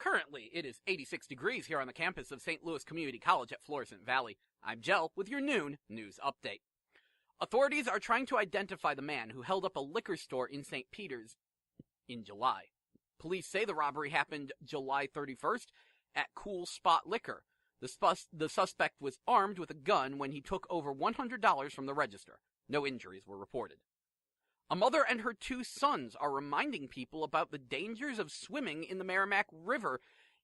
Currently, it is 86 degrees here on the campus of St. Louis Community College at Florissant Valley. I'm Jell with your noon news update. Authorities are trying to identify the man who held up a liquor store in St. Peter's in July. Police say the robbery happened July 31st at Cool Spot Liquor. The suspect was armed with a gun when he took over $100 from the register. No injuries were reported. A mother and her two sons are reminding people about the dangers of swimming in the Merrimack River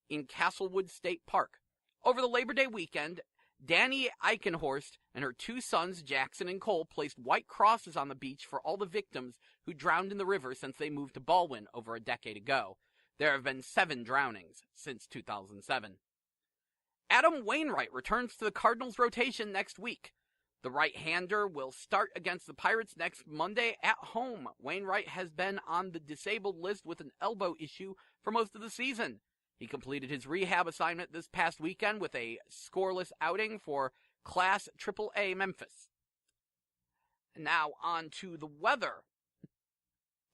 in Castlewood State Park. Over the Labor Day weekend, Danny Eichenhorst and her two sons, Jackson and Cole, placed white crosses on the beach for all the victims who drowned in the river since they moved to Baldwin over a decade ago. There have been 7 drownings since 2007. Adam Wainwright returns to the Cardinals' rotation next week. The right-hander will start against the Pirates next Monday at home. Wainwright has been on the disabled list with an elbow issue for most of the season. He completed his rehab assignment this past weekend with a scoreless outing for Class AAA Memphis. Now on to the weather.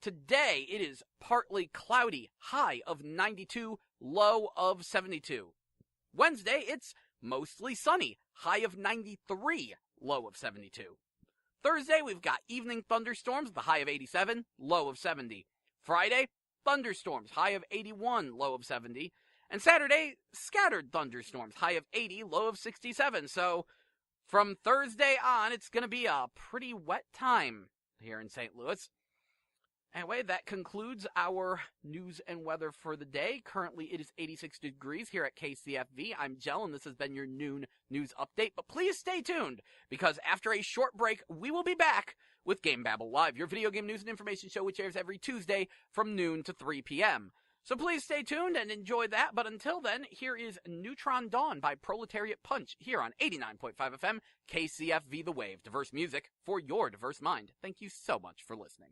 Today it is partly cloudy, high of 92, low of 72. Wednesday it's mostly sunny, high of 93, low of 72. Thursday we've got evening thunderstorms, the high of 87, low of 70. Friday, thunderstorms, high of 81, low of 70. And Saturday, scattered thunderstorms, high of 80, low of 67. So from Thursday on, it's going to be a pretty wet time here in St. Louis. Anyway, that concludes our news and weather for the day. Currently, it is 86 degrees here at KCFV. I'm Jell, and this has been your noon news update. But please stay tuned, because after a short break, we will be back with GameBabble Live, your video game news and information show, which airs every Tuesday from noon to 3 p.m. So please stay tuned and enjoy that. But until then, here is Neutron Dawn by Proletariat Punch here on 89.5 FM KCFV The Wave. Diverse music for your diverse mind. Thank you so much for listening.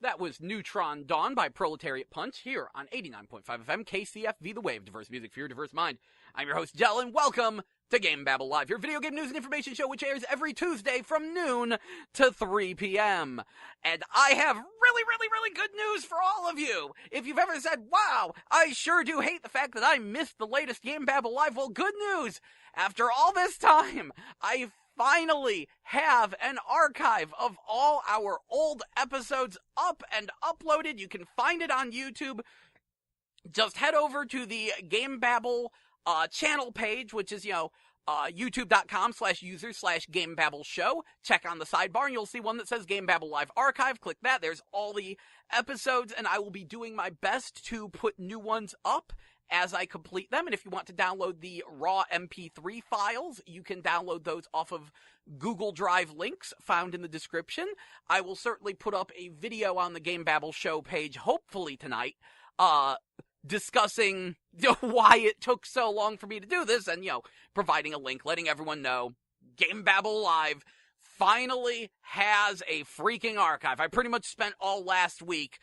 That was Neutron Dawn by Proletariat Punch here on 89.5 FM KCFV The Wave. Diverse music for your diverse mind. I'm your host, Jell, and welcome to GameBabble Live, your video game news and information show, which airs every Tuesday from noon to 3 p.m. And I have really good news for all of you. If you've ever said, wow, I sure do hate the fact that I missed the latest GameBabble Live, well, good news. After all this time, I finally have an archive of all our old episodes up and uploaded. You can find it on YouTube. Just head over to the GameBabble channel page, which is, youtube.com/user/GameBabble show. Check on the sidebar and you'll see one that says GameBabble Live Archive. Click that. There's all the episodes, and I will be doing my best to put new ones up as I complete them. And if you want to download the raw MP3 files, you can download those off of Google Drive links found in the description. I will certainly put up a video on the GameBabble show page, hopefully tonight, discussing why it took so long for me to do this, and, providing a link, letting everyone know GameBabble Live finally has a freaking archive. I pretty much spent all last week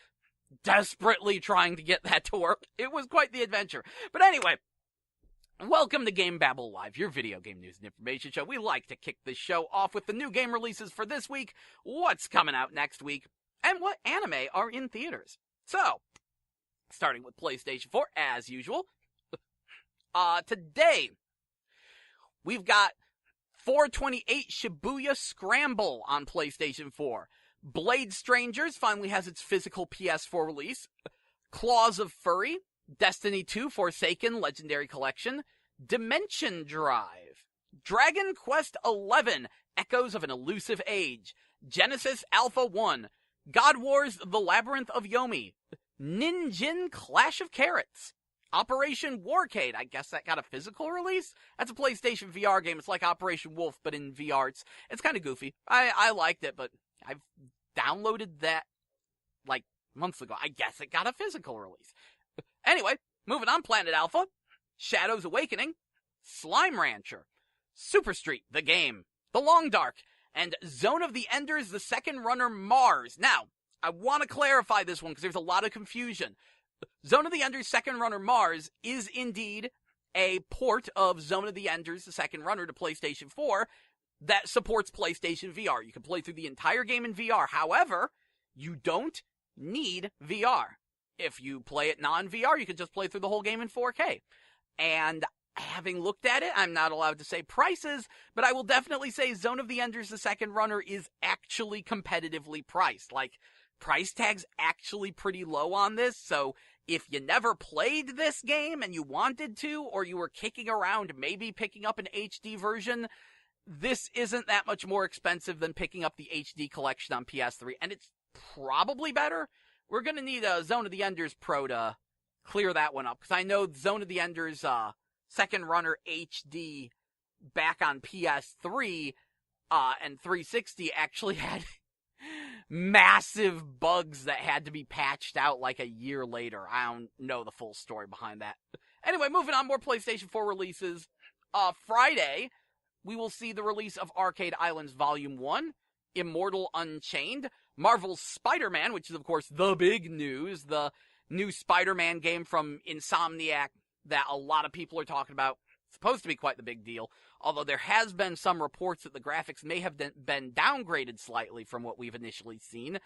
desperately trying to get that to work. It was quite the adventure. But anyway, welcome to GameBabble Live, your video game news and information show. We like to kick this show off with the new game releases for this week, what's coming out next week, and what anime are in theaters. So, starting with PlayStation 4, as usual. Today, we've got 428 Shibuya Scramble on PlayStation 4. Blade Strangers finally has its physical PS4 release. Claws of Furry. Destiny 2 Forsaken Legendary Collection. Dimension Drive. Dragon Quest XI Echoes of an Elusive Age. Genesis Alpha 1. God Wars The Labyrinth of Yomi. Ninjin Clash of Carrots. Operation Warcade, I guess that got a physical release? That's a PlayStation VR game. It's like Operation Wolf, but in VR. It's kind of goofy. I liked it, but I've downloaded that, months ago. I guess it got a physical release. Anyway, moving on, Planet Alpha, Shadows Awakening, Slime Rancher, Super Street, the game, The Long Dark, and Zone of the Enders, the Second Runner Mars. Now, I want to clarify this one because there's a lot of confusion. Zone of the Enders Second Runner Mars is indeed a port of Zone of the Enders, the Second Runner, to PlayStation 4. that supports PlayStation VR. You can play through the entire game in VR. However, you don't need VR. If you play it non-VR, you can just play through the whole game in 4K. And having looked at it, I'm not allowed to say prices, but I will definitely say Zone of the Enders, the second runner, is actually competitively priced. Like, price tag's actually pretty low on this, so if you never played this game and you wanted to, or you were kicking around maybe picking up an HD version, this isn't that much more expensive than picking up the HD collection on PS3, and it's probably better. We're going to need a Zone of the Enders Pro to clear that one up, because I know Zone of the Enders second runner HD back on PS3 and 360 actually had massive bugs that had to be patched out like a year later. I don't know the full story behind that. Anyway, moving on, more PlayStation 4 releases. Friday, we will see the release of Arcade Islands Volume 1, Immortal Unchained, Marvel's Spider-Man, which is, of course, the big news, the new Spider-Man game from Insomniac that a lot of people are talking about. It's supposed to be quite the big deal, although there has been some reports that the graphics may have been downgraded slightly from what we've initially seen.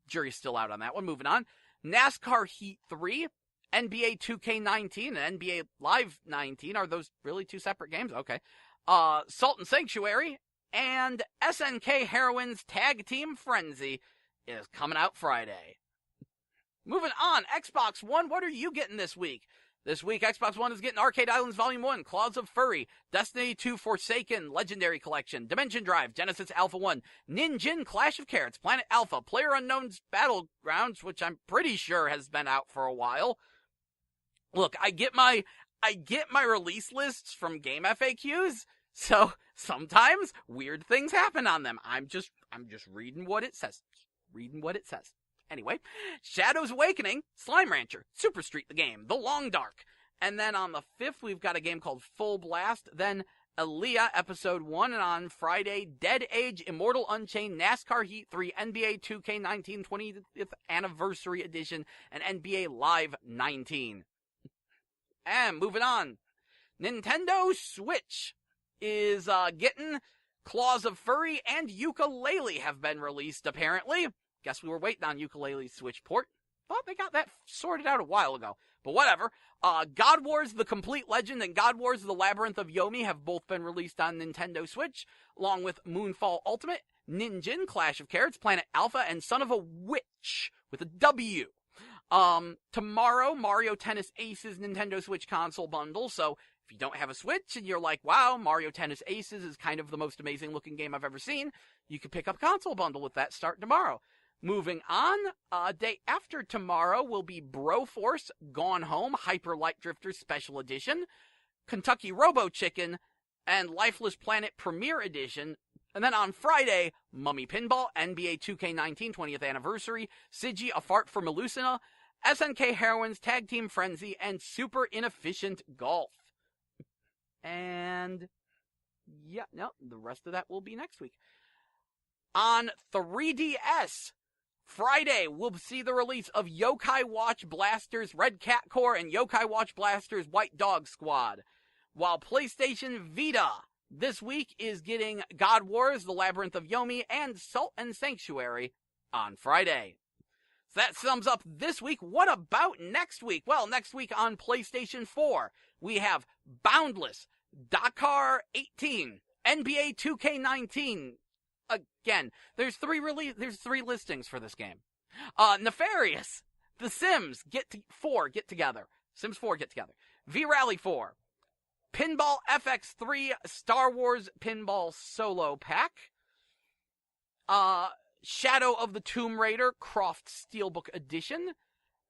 Jury's still out on that one. Moving on. NASCAR Heat 3, NBA 2K19, and NBA Live 19. Are those really two separate games? Okay. Salt and Sanctuary, and SNK Heroines Tag Team Frenzy is coming out Friday. Moving on, Xbox One, what are you getting this week? This week, Xbox One is getting Arcade Islands Volume 1, Claws of Furry, Destiny 2 Forsaken Legendary Collection, Dimension Drive, Genesis Alpha 1, Ninjin Clash of Carrots, Planet Alpha, PlayerUnknown's Battlegrounds, which I'm pretty sure has been out for a while. Look, I get my release lists from Game FAQs, so sometimes weird things happen on them. I'm just reading what it says. Anyway, Shadows Awakening, Slime Rancher, Super Street the Game, The Long Dark. And then on the 5th, we've got a game called Full Blast. Then Aaliyah Episode 1. And on Friday, Dead Age, Immortal Unchained, NASCAR Heat 3, NBA 2K19 20th Anniversary Edition, and NBA Live 19. And moving on, Nintendo Switch is getting Claws of Furry and Yooka-Laylee have been released, apparently. Guess we were waiting on Yooka-Laylee's Switch port. Thought they got that sorted out a while ago. But whatever. God Wars The Complete Legend and God Wars The Labyrinth of Yomi have both been released on Nintendo Switch, along with Moonfall Ultimate, Ninjin, Clash of Carrots, Planet Alpha, and Son of a Witch with a W. Tomorrow, Mario Tennis Aces Nintendo Switch console bundle. So if you don't have a Switch and you're like, wow, Mario Tennis Aces is kind of the most amazing looking game I've ever seen, you can pick up a console bundle with that starting tomorrow. Moving on, day after tomorrow will be Broforce Gone Home Hyper Light Drifter Special Edition, Kentucky Robo Chicken, and Lifeless Planet Premiere Edition. And then on Friday, Mummy Pinball, NBA 2K19 20th Anniversary, Sigi A Fart for Melusina, SNK Heroines Tag Team Frenzy, and Super Inefficient Golf. And yeah, no, the rest of that will be next week. On 3DS, Friday, we'll see the release of Yokai Watch Blasters Red Cat Corps and Yokai Watch Blasters White Dog Squad. While PlayStation Vita this week is getting God Wars, The Labyrinth of Yomi, and Salt and Sanctuary on Friday. So that sums up this week. What about next week? Well, next week on PlayStation 4, we have Boundless, Dakar 18, NBA 2K19. Again, there's three listings for this game. Nefarious, The Sims get together. Sims 4 get together. V-Rally 4, Pinball FX3, Star Wars Pinball Solo Pack, Shadow of the Tomb Raider Croft Steelbook Edition.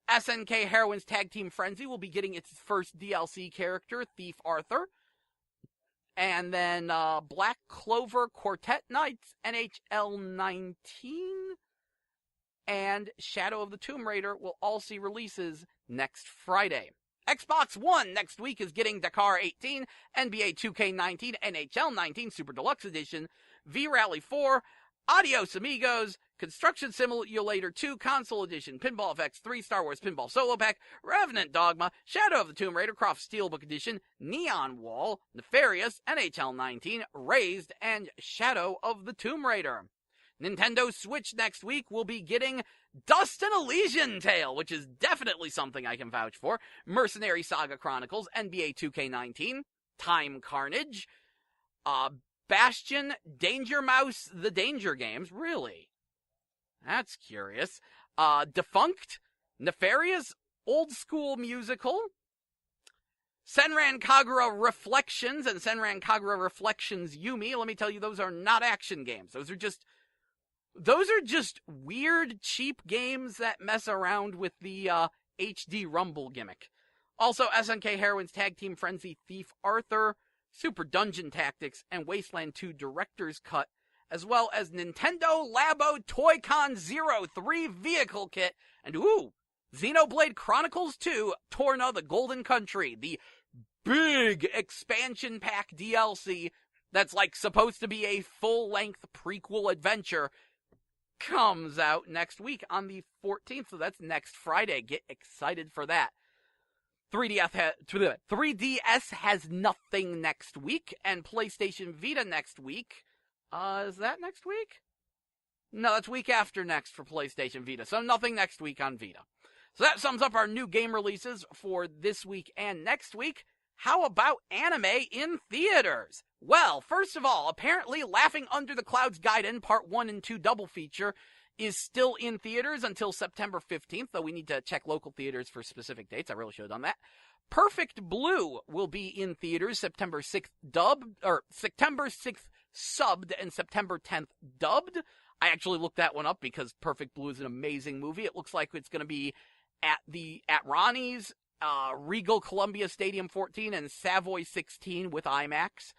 SNK Heroines Tag Team Frenzy will be getting its first DLC character, Thief Arthur. And then Black Clover Quartet Knights, NHL 19, and Shadow of the Tomb Raider will all see releases next Friday. Xbox One next week is getting Dakar 18, NBA 2K19, NHL 19 Super Deluxe Edition, V-Rally 4, Adios Amigos, Construction Simulator 2 Console Edition, Pinball FX 3, Star Wars Pinball Solo Pack, Revenant Dogma, Shadow of the Tomb Raider, Croft Steelbook Edition, Neon Wall, Nefarious, NHL 19, Raised, and Shadow of the Tomb Raider. Nintendo Switch next week will be getting Dust and Elysian Tale, which is definitely something I can vouch for, Mercenary Saga Chronicles, NBA 2K19, Time Carnage, Bastion, Danger Mouse, The Danger Games, really? That's curious. Defunct, Nefarious, Old School Musical, Senran Kagura Reflections, and Senran Kagura Reflections Yumi. Let me tell you, those are not action games. Those are just weird, cheap games that mess around with the HD Rumble gimmick. Also, SNK Heroines Tag Team Frenzy Thief Arthur, Super Dungeon Tactics, and Wasteland 2 Director's Cut, as well as Nintendo Labo Toy-Con Zero 3 Vehicle Kit, and Xenoblade Chronicles 2 Torna the Golden Country, the big expansion pack DLC that's like supposed to be a full-length prequel adventure, comes out next week on the 14th, so that's next Friday. Get excited for that. 3DS has nothing next week, and PlayStation Vita next week. Is that next week? No, that's week after next for PlayStation Vita, so nothing next week on Vita. So that sums up our new game releases for this week and next week. How about anime in theaters? Well, first of all, apparently Laughing Under the Clouds Gaiden Part 1 and 2 double feature is still in theaters until September 15th, though we need to check local theaters for specific dates. I really should have done that. Perfect Blue will be in theaters September 6th subbed and September 10th dubbed. I actually looked that one up because Perfect Blue is an amazing movie. It looks like it's going to be at Ronnie's, Regal Columbia Stadium 14 and Savoy 16 with IMAX.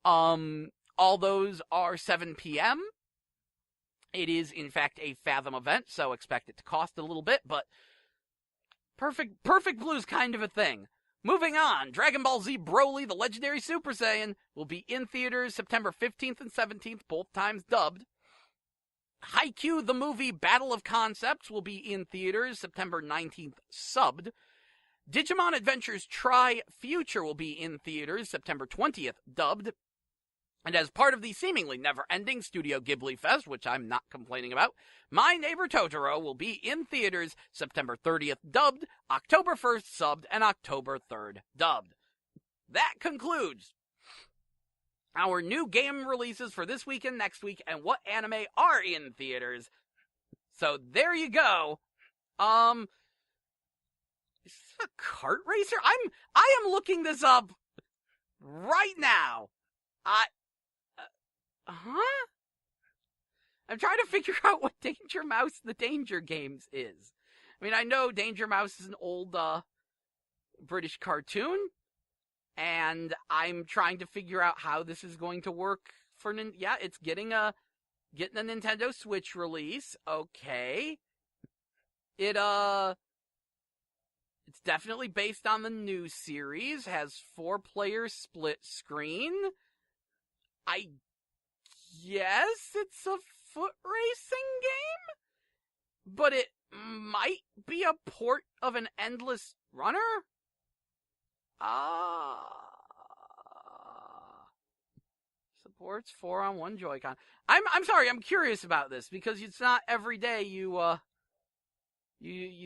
All those are 7 p.m. It is, in fact, a Fathom event, so expect it to cost a little bit, but Perfect Blue is kind of a thing. Moving on, Dragon Ball Z Broly, the Legendary Super Saiyan, will be in theaters September 15th and 17th, both times dubbed. Haikyuu, the movie Battle of Concepts, will be in theaters September 19th, subbed. Digimon Adventures Tri Future will be in theaters September 20th, dubbed. And as part of the seemingly never-ending Studio Ghibli Fest, which I'm not complaining about, My Neighbor Totoro will be in theaters September 30th, dubbed, October 1st, subbed, and October 3rd, dubbed. That concludes our new game releases for this week and next week, and what anime are in theaters. So there you go. Is this a kart racer? I am looking this up right now. I'm trying to figure out what Danger Mouse the Danger Games is. I mean, I know Danger Mouse is an old British cartoon, and I'm trying to figure out how this is going to work for it's getting a Nintendo Switch release. Okay. It's definitely based on the new series, has 4-player split screen. I guess it's a foot racing game, but it might be a port of an Endless Runner? Supports 4-on-1 Joy-Con. I'm sorry, I'm curious about this, because it's not every day you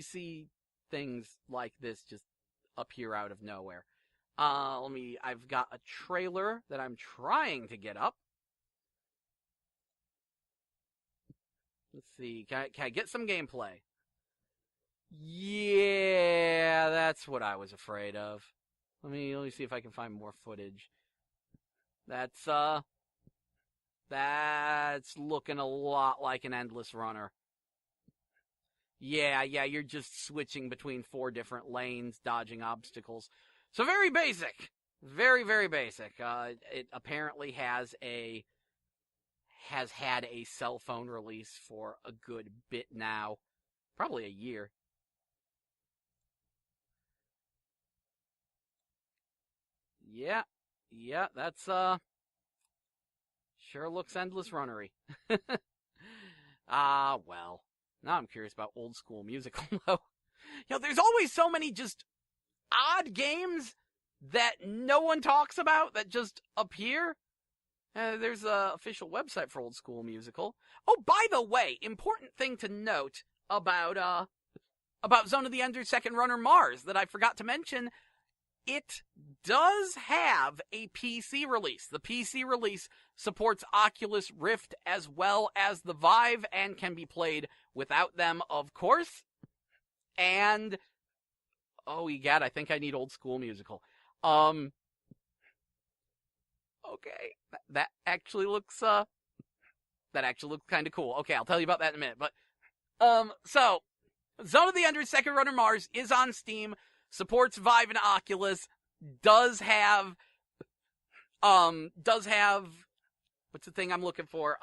see things like this just appear out of nowhere. I've got a trailer that I'm trying to get up. Let's see, can I get some gameplay? Yeah, that's what I was afraid of. Let me see if I can find more footage. That's looking a lot like an Endless Runner. Yeah, you're just switching between 4 different lanes, dodging obstacles. So very basic. Very, very basic. It apparently has had a cell phone release for a good bit now. Probably a year. Yeah, that's, sure looks Endless Runnery. Well. Now I'm curious about Old School Musical, though. There's always so many just odd games that no one talks about that just appear. There's an official website for Old School Musical. Oh, by the way, important thing to note about Zone of the Ender's Second Runner Mars that I forgot to mention. It does have a PC release. The PC release supports Oculus Rift as well as the Vive and can be played without them, of course. And, oh, egad, I think I need Old School Musical. Okay, that actually looks kind of cool. Okay, I'll tell you about that in a minute. But, so, Zone of the Ender's Second Runner Mars is on Steam, supports Vive and Oculus, does have, what's the thing I'm looking for?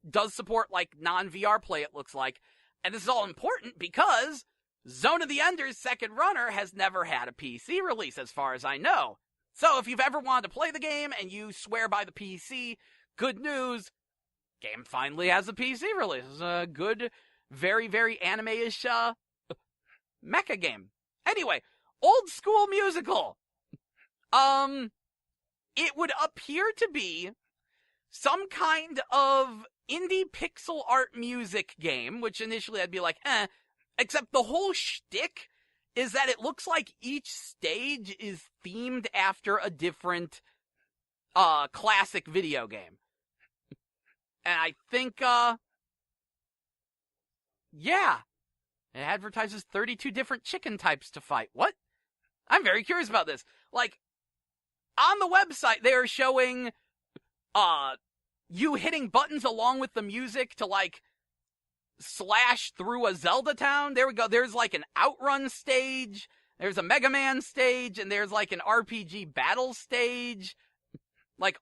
Does support, non-VR play, it looks like. And this is all important because Zone of the Ender's Second Runner has never had a PC release, as far as I know. So if you've ever wanted to play the game and you swear by the PC, good news, game finally has a PC release. It's a good, very, very anime-ish, mecha game. Anyway, Old School Musical. It would appear to be some kind of indie pixel art music game, which initially I'd be like, except the whole shtick is that it looks like each stage is themed after a different, classic video game. And I think, yeah, it advertises 32 different chicken types to fight. What? I'm very curious about this. On the website, they are showing, you hitting buttons along with the music to, slash through a Zelda town. There we go. There's, an Outrun stage, there's a Mega Man stage, and there's, an RPG battle stage.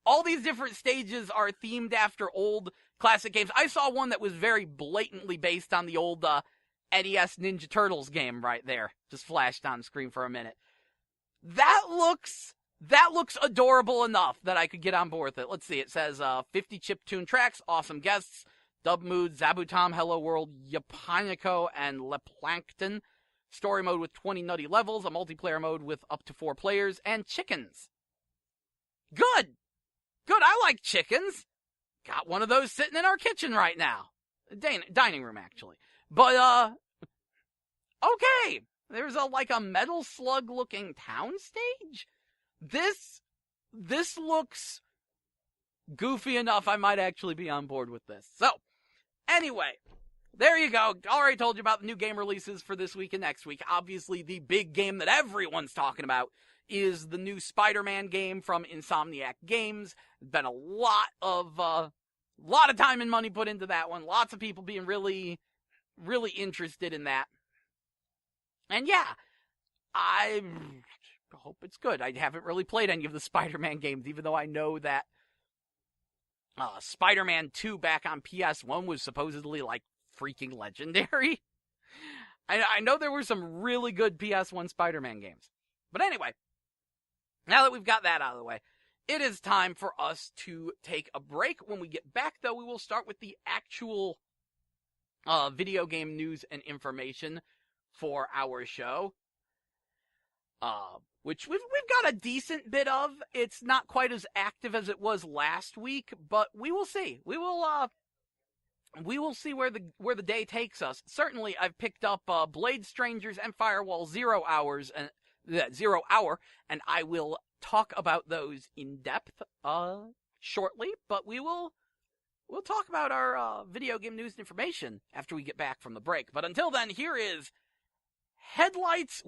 All these different stages are themed after old classic games. I saw one that was very blatantly based on the old, NES Ninja Turtles game right there. Just flashed on screen for a minute. That looks adorable enough that I could get on board with it. Let's see, it says 50 chiptune tracks, awesome guests, dub mood, Zabutom, Hello World, Yapanico, and Leplankton. Story mode with 20 nutty levels, a multiplayer mode with up to 4 players, and chickens. Good! Good, I like chickens. Got one of those sitting in our kitchen right now. Dining room, actually. But, okay. There's a Metal Slug-looking town stage? This looks goofy enough I might actually be on board with this. So, anyway, there you go. Already told you about the new game releases for this week and next week. Obviously, the big game that everyone's talking about is the new Spider-Man game from Insomniac Games. There's been a lot of time and money put into that one. Lots of people being really, really interested in that. And yeah, I hope it's good. I haven't really played any of the Spider-Man games, even though I know that Spider-Man 2 back on PS1 was supposedly, freaking legendary. I know there were some really good PS1 Spider-Man games. But anyway, now that we've got that out of the way, it is time for us to take a break. When we get back, though, we will start with the actual video game news and information for our show, which we've got a decent bit of. It's not quite as active as it was last week, but we will see. We will see where the day takes us. Certainly, I've picked up Blade Strangers and Firewall 0 Hour, and I will talk about those in depth shortly. But we'll talk about our video game news and information after we get back from the break. But until then, here is Headlights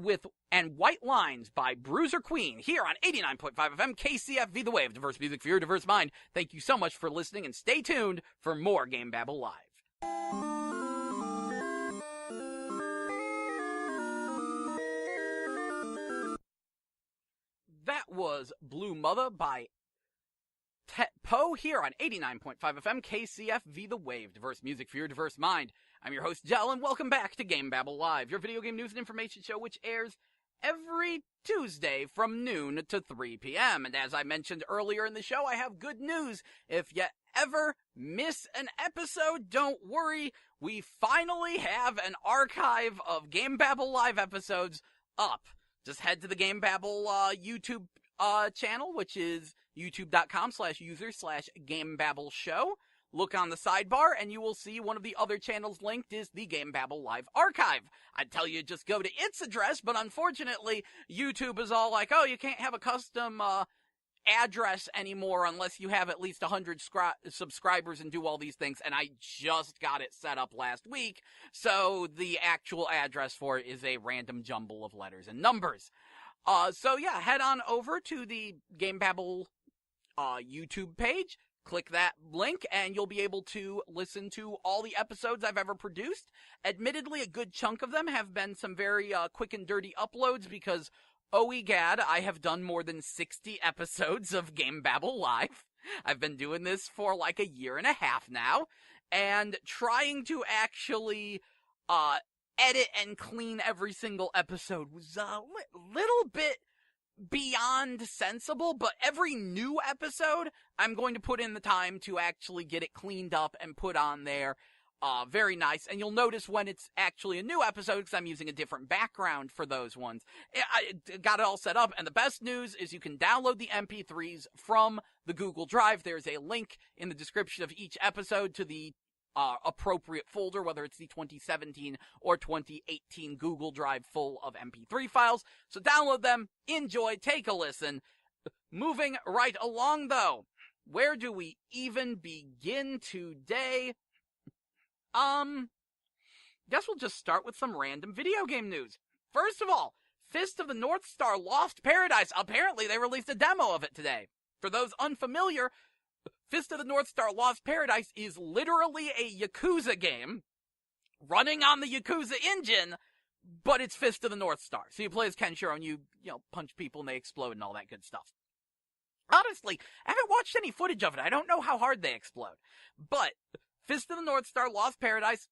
and White Lines by Bruiser Queen here on 89.5 FM KCFV The Wave. Diverse music for your diverse mind. Thank you so much for listening, and stay tuned for more GameBabble Live. That was Blue Mother by Poe here on 89.5 FM KCFV The Wave. Diverse music for your diverse mind. I'm your host, Jell, and welcome back to GameBabble Live, your video game news and information show, which airs every Tuesday from noon to 3 p.m. And as I mentioned earlier in the show, I have good news. If you ever miss an episode, don't worry. We finally have an archive of GameBabble live episodes up. Just head to the GameBabble YouTube channel, which is youtube.com/user/GameBabble show. Look on the sidebar, and you will see one of the other channels linked is the GameBabble Live Archive. I'd tell you just go to its address, but unfortunately, YouTube is all like, oh, you can't have a custom address anymore unless you have at least 100 subscribers and do all these things, and I just got it set up last week, so the actual address for it is a random jumble of letters and numbers. So yeah, head on over to the GameBabble YouTube page. Click that link, and you'll be able to listen to all the episodes I've ever produced. Admittedly, a good chunk of them have been some very quick and dirty uploads because, oh egad, I have done more than 60 episodes of GameBabble Live. I've been doing this for like a year and a half now, and trying to actually edit and clean every single episode was a little bit beyond sensible, but every new episode, I'm going to put in the time to actually get it cleaned up and put on there. Very nice. And you'll notice when it's actually a new episode, because I'm using a different background for those ones. I got it all set up, and the best news is you can download the MP3s from the Google Drive. There's a link in the description of each episode to the appropriate folder, whether it's the 2017 or 2018 Google Drive full of MP3 files. So download them, enjoy, take a listen. Moving right along, though, where do we even begin today? Guess we'll just start with some random video game news. First of all, Fist of the North Star Lost Paradise. Apparently, they released a demo of it today. For those unfamiliar, Fist of the North Star Lost Paradise is literally a Yakuza game running on the Yakuza engine, but it's Fist of the North Star. So you play as Kenshiro and you punch people and they explode and all that good stuff. Honestly, I haven't watched any footage of it. I don't know how hard they explode. But Fist of the North Star Lost Paradise,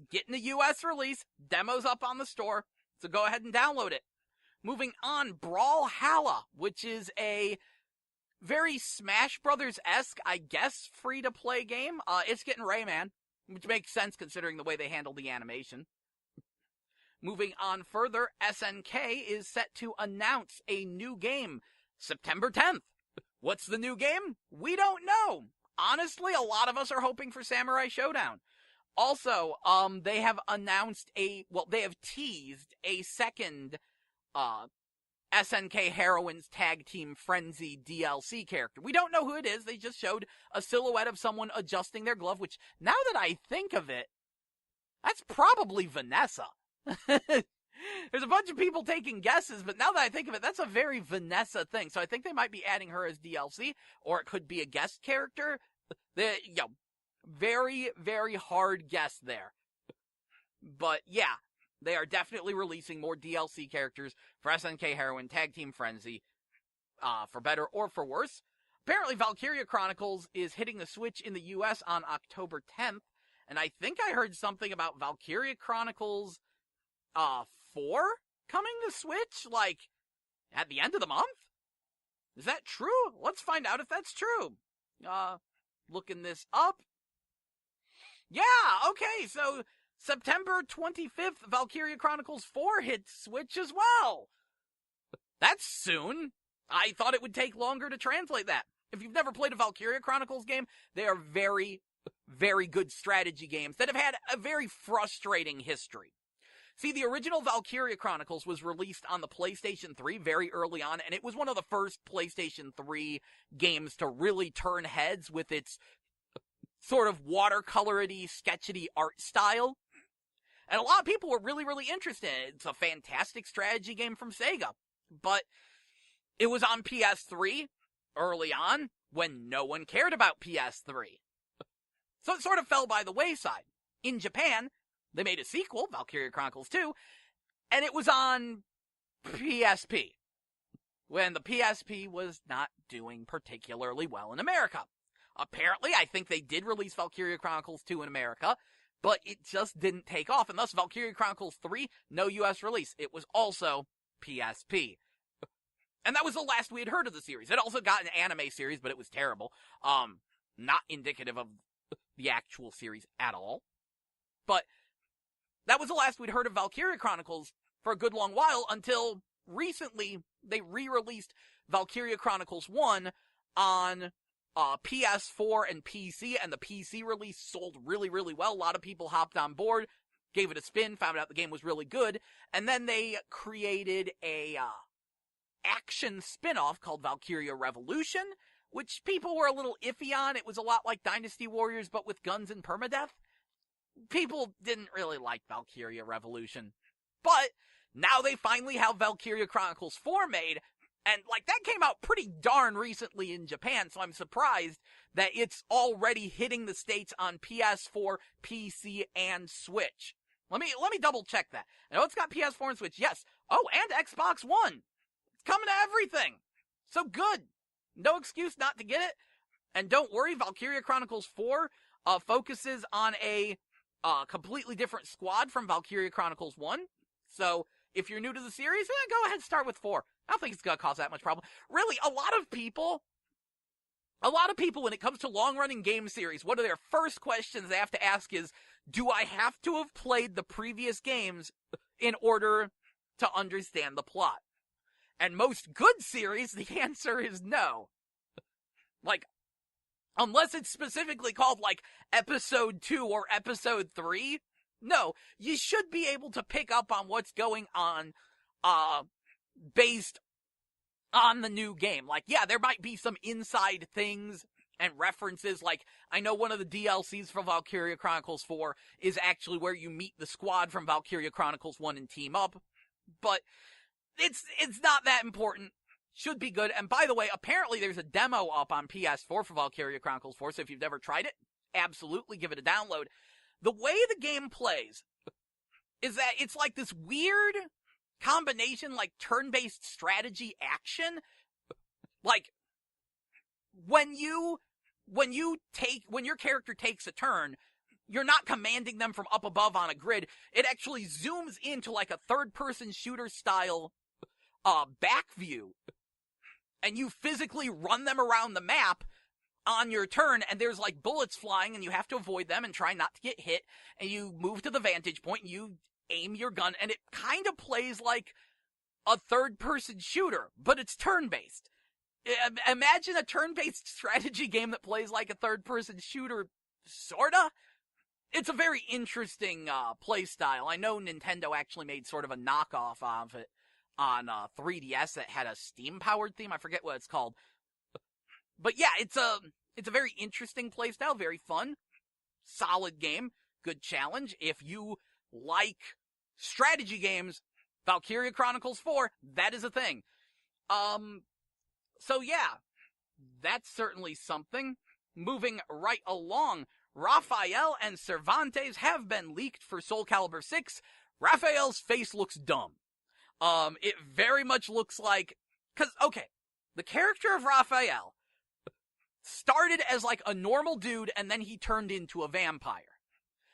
getting a US release, demos up on the store, so go ahead and download it. Moving on, Brawlhalla, which is a very Smash Brothers-esque, I guess, free-to-play game. It's getting Rayman, which makes sense considering the way they handle the animation. Moving on further, SNK is set to announce a new game September 10th. What's the new game? We don't know. Honestly, a lot of us are hoping for Samurai Showdown. Also, they have announced they have teased a second, SNK Heroines Tag Team Frenzy DLC character. We don't know who it is. They just showed a silhouette of someone adjusting their glove, which, now that I think of it, that's probably Vanessa. There's a bunch of people taking guesses, but now that I think of it, that's a very Vanessa thing. So I think they might be adding her as DLC, or it could be a guest character. Very, very hard guess there. But yeah, they are definitely releasing more DLC characters for SNK Heroine Tag Team Frenzy, for better or for worse. Apparently, Valkyria Chronicles is hitting the Switch in the US on October 10th, and I think I heard something about Valkyria Chronicles 4 coming to Switch, like, at the end of the month? Is that true? Let's find out if that's true. Looking this up. Yeah, okay, so September 25th, Valkyria Chronicles 4 hits Switch as well. That's soon. I thought it would take longer to translate that. If you've never played a Valkyria Chronicles game, they are very, very good strategy games that have had a very frustrating history. See, the original Valkyria Chronicles was released on the PlayStation 3 very early on, and it was one of the first PlayStation 3 games to really turn heads with its sort of watercolor-y, sketchy art style. And a lot of people were really, really interested in it. It's a fantastic strategy game from Sega. But it was on PS3 early on when no one cared about PS3. So it sort of fell by the wayside. In Japan, they made a sequel, Valkyria Chronicles 2, and it was on PSP, when the PSP was not doing particularly well in America. Apparently, I think they did release Valkyria Chronicles 2 in America, but it just didn't take off, and thus Valkyria Chronicles 3, no US release. It was also PSP. And that was the last we had heard of the series. It also got an anime series, but it was terrible. Not indicative of the actual series at all. But that was the last we'd heard of Valkyria Chronicles for a good long while, until recently they re-released Valkyria Chronicles 1 on PS4 and PC, and the PC release sold really, really well. A lot of people hopped on board, gave it a spin, found out the game was really good, and then they created a action spin-off called Valkyria Revolution, which people were a little iffy on. It was a lot like Dynasty Warriors, but with guns and permadeath. People didn't really like Valkyria Revolution. But now they finally have Valkyria Chronicles 4 made, and that came out pretty darn recently in Japan, so I'm surprised that it's already hitting the States on PS4, PC, and Switch. Let me double check that. I know it's got PS4 and Switch, yes. Oh, and Xbox One. It's coming to everything. So good. No excuse not to get it. And don't worry, Valkyria Chronicles 4 focuses on a completely different squad from Valkyria Chronicles 1. So if you're new to the series, go ahead and start with 4. I don't think it's going to cause that much problem. Really, a lot of people, when it comes to long-running game series, one of their first questions they have to ask is, do I have to have played the previous games in order to understand the plot? And most good series, the answer is no. Unless it's specifically called, Episode 2 or Episode 3, no, you should be able to pick up on what's going on, based on the new game. Yeah, there might be some inside things and references, I know one of the DLCs for Valkyria Chronicles 4 is actually where you meet the squad from Valkyria Chronicles 1 and team up, but it's not that important. Should be good. And by the way, apparently there's a demo up on PS4 for Valkyria Chronicles 4, so if you've never tried it, absolutely give it a download. The way the game plays is that it's this weird combination, turn-based strategy action. When your character takes a turn, you're not commanding them from up above on a grid. It actually zooms into a third-person shooter style back view, and you physically run them around the map on your turn, and there's bullets flying, and you have to avoid them and try not to get hit, and you move to the vantage point, and you aim your gun, and it kind of plays like a third-person shooter, but it's turn-based. Imagine a turn-based strategy game that plays like a third-person shooter, sorta? It's a very interesting play style. I know Nintendo actually made sort of a knockoff of it on 3DS that had a steam-powered theme. I forget what it's called. But yeah, it's a very interesting playstyle, very fun, solid game, good challenge. If you like strategy games, Valkyria Chronicles 4, that is a thing. So yeah, that's certainly something. Moving right along, Raphael and Cervantes have been leaked for Soul Calibur 6. Raphael's face looks dumb. It very much looks like, the character of Raphael started as a normal dude, and then he turned into a vampire.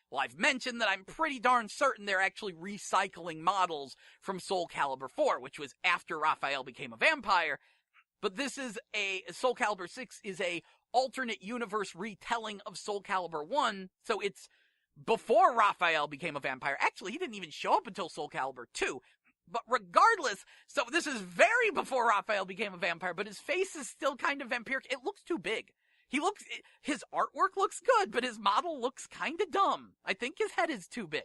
Well, I've mentioned that I'm pretty darn certain they're actually recycling models from Soul Calibur 4, which was after Raphael became a vampire, but Soul Calibur 6 is a alternate universe retelling of Soul Calibur 1, so it's before Raphael became a vampire. Actually, he didn't even show up until Soul Calibur 2. But regardless, so this is very before Raphael became a vampire, but his face is still kind of vampiric. It looks too big. His artwork looks good, but his model looks kind of dumb. I think his head is too big.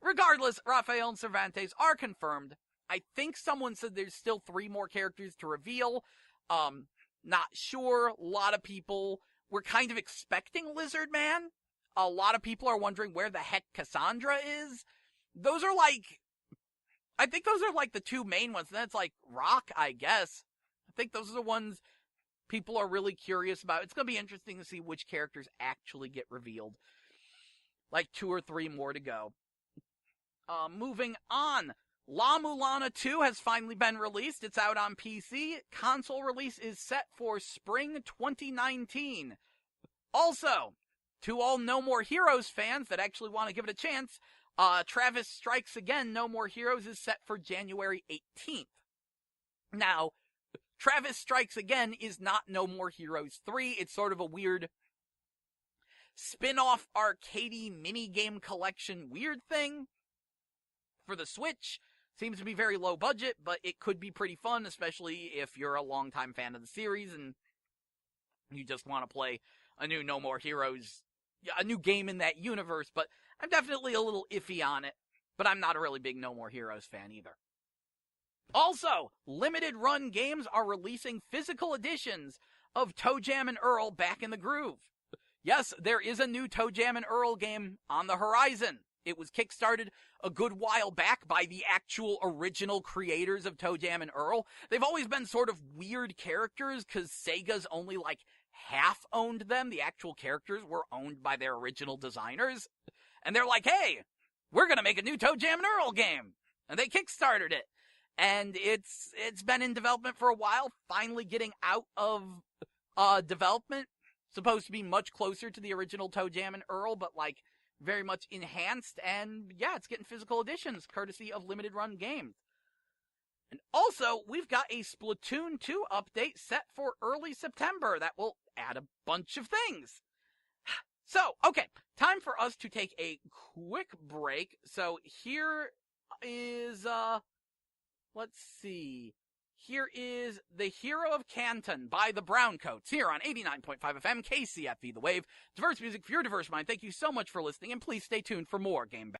Regardless, Raphael and Cervantes are confirmed. I think someone said there's still 3 more characters to reveal. Not sure. A lot of people were kind of expecting Lizard Man. A lot of people are wondering where the heck Cassandra is. Those are I think those are the 2 main ones. And then it's Rock, I guess. I think those are the ones people are really curious about. It's going to be interesting to see which characters actually get revealed. 2 or 3 more to go. Moving on. La Mulana 2 has finally been released. It's out on PC. Console release is set for spring 2019. Also, to all No More Heroes fans that actually want to give it a chance, Travis Strikes Again, No More Heroes is set for January 18th. Now, Travis Strikes Again is not No More Heroes 3. It's sort of a weird spin-off arcadey minigame collection weird thing for the Switch. Seems to be very low budget, but it could be pretty fun, especially if you're a longtime fan of the series and you just want to play a new No More Heroes, a new game in that universe. But I'm definitely a little iffy on it, but I'm not a really big No More Heroes fan either. Also, limited run games are releasing physical editions of ToeJam and Earl Back in the Groove. Yes, there is a new ToeJam and Earl game on the horizon. It was kickstarted a good while back by the actual original creators of ToeJam and Earl. They've always been sort of weird characters because Sega's only half owned them. The actual characters were owned by their original designers. And they're like, hey, we're going to make a new ToeJam and Earl game. And they kickstarted it. And it's been in development for a while, finally getting out of development. Supposed to be much closer to the original ToeJam and Earl, but very much enhanced, and yeah, it's getting physical editions courtesy of limited run games. And also, we've got a Splatoon 2 update set for early September that will add a bunch of things. So, okay, time for us to take a quick break. So here is, let's see. Here is The Hero of Canton by the Browncoats here on 89.5 FM KCFV The Wave. Diverse music for your diverse mind. Thank you so much for listening, and please stay tuned for more GameBabble.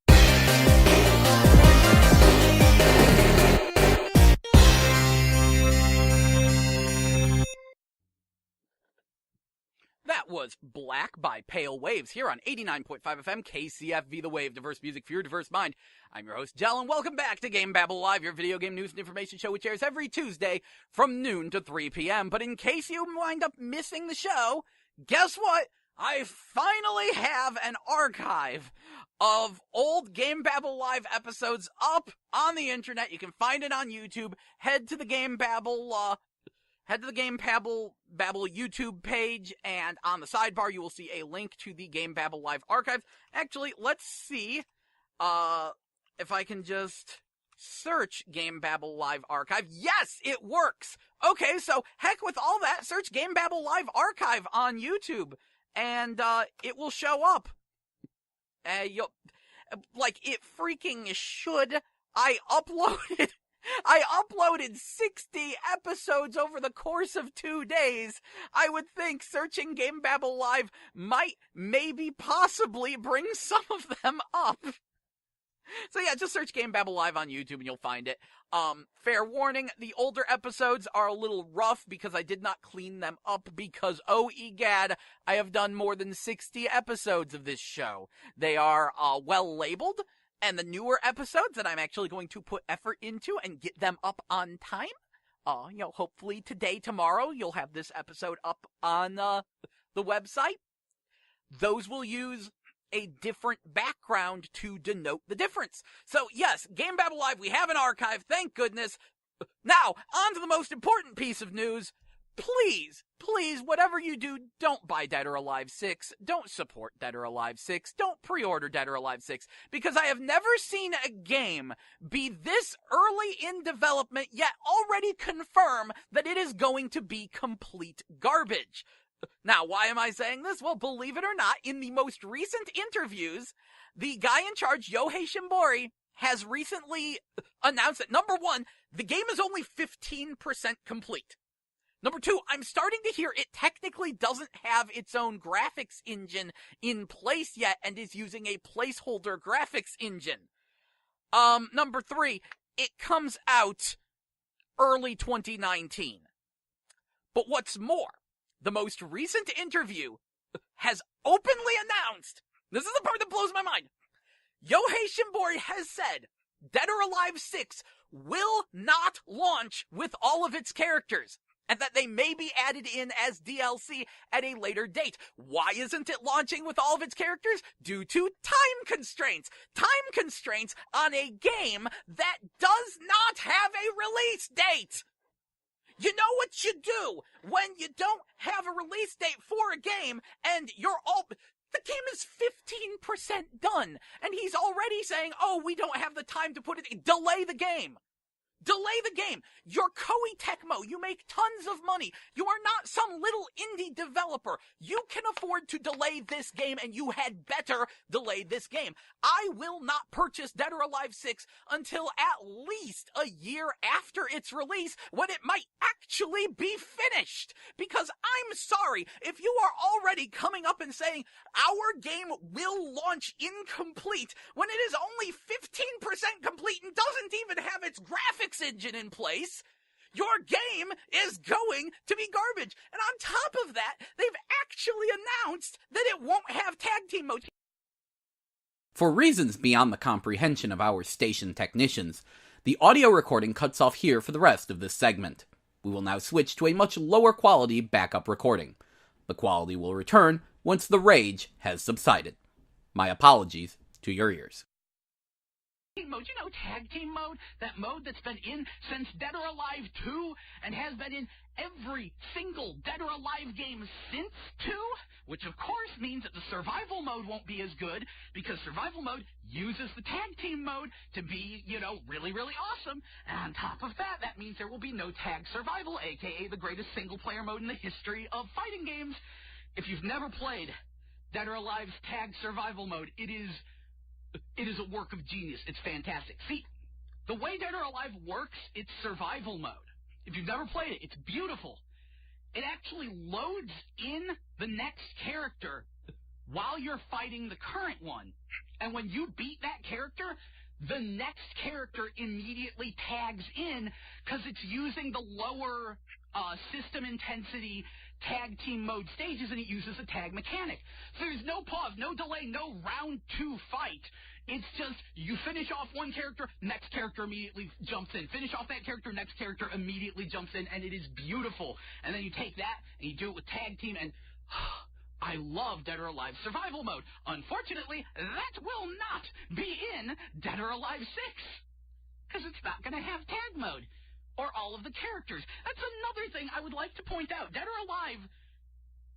That was Black by Pale Waves here on 89.5 FM KCFV The Wave. Diverse music for your diverse mind. I'm your host, Jell, and welcome back to GameBabble Live, your video game news and information show which airs every Tuesday from noon to 3 p.m. But in case you wind up missing the show, guess what? I finally have an archive of old GameBabble Live episodes up on the internet. You can find it on YouTube. Head to the GameBabble YouTube page, and on the sidebar you will see a link to the GameBabble Live archives. Actually, let's see if I can just search GameBabble Live archive. Yes, it works! Okay, so heck with all that, search GameBabble Live archive on YouTube, and it will show up. It freaking should. I uploaded 60 episodes over the course of 2 days. I would think searching GameBabble Live might, maybe, possibly bring some of them up. So yeah, just search GameBabble Live on YouTube and you'll find it. Fair warning, the older episodes are a little rough because I did not clean them up because, oh egad, I have done more than 60 episodes of this show. They are, well labeled. And the newer episodes that I'm actually going to put effort into and get them up on time, hopefully today, tomorrow, you'll have this episode up on the website. Those will use a different background to denote the difference. So yes, GameBabble Live, we have an archive, thank goodness. Now, on to the most important piece of news. Please, whatever you do, don't buy Dead or Alive 6. Don't support Dead or Alive 6. Don't pre-order Dead or Alive 6. Because I have never seen a game be this early in development, yet already confirm that it is going to be complete garbage. Now, why am I saying this? Well, believe it or not, in the most recent interviews, the guy in charge, Yohei Shimbori, has recently announced that, number one, the game is only 15% complete. Number two, I'm starting to hear it technically doesn't have its own graphics engine in place yet and is using a placeholder graphics engine. Number three, it comes out early 2019. But what's more, the most recent interview has openly announced, this is the part that blows my mind, Yohei Shimbori has said Dead or Alive 6 will not launch with all of its characters, and that they may be added in as DLC at a later date. Why isn't it launching with all of its characters? Due to time constraints. Time constraints on a game that does not have a release date. You know what you do when you don't have a release date for a game and the game is 15% done, and he's already saying, oh, we don't have the time to put it in. Delay the game. Delay the game. You're Koei Tecmo. You make tons of money. You are not some little indie developer. You can afford to delay this game, and you had better delay this game. I will not purchase Dead or Alive 6 until at least a year after its release, when it might actually be finished. Because I'm sorry, if you are already coming up and saying, our game will launch incomplete, when it is only 15% complete and doesn't even have its graphics engine in place, your game is going to be garbage. And on top of that, they've actually announced that it won't have tag team mode. For reasons beyond the comprehension of our station technicians, the audio recording cuts off here for the rest of this segment. We will now switch to a much lower quality backup recording. The quality will return once the rage has subsided. My apologies to your ears. Mode, you know, tag team mode, that mode that's been in since Dead or Alive 2 and has been in every single Dead or Alive game since 2, which of course means that the survival mode won't be as good because survival mode uses the tag team mode to be, you know, really, really awesome. And on top of that, that means there will be no tag survival, aka the greatest single player mode in the history of fighting games. If you've never played Dead or Alive's tag survival mode, it is a work of genius. It's fantastic. See, the way Dead or Alive works, it's survival mode. If you've never played it, it's beautiful. It actually loads in the next character while you're fighting the current one. And when you beat that character, the next character immediately tags in because it's using the lower system intensity tag team mode stages, and it uses a tag mechanic. So there's no pause, no delay, no round 2 fight. It's just you finish off one character, next character immediately jumps in. Finish off that character, next character immediately jumps in, and it is beautiful. And then you take that and you do it with tag team, and I love Dead or Alive survival mode. Unfortunately, that will not be in Dead or Alive 6 because it's not going to have tag mode or all of the characters. That's another thing I would like to point out. Dead or Alive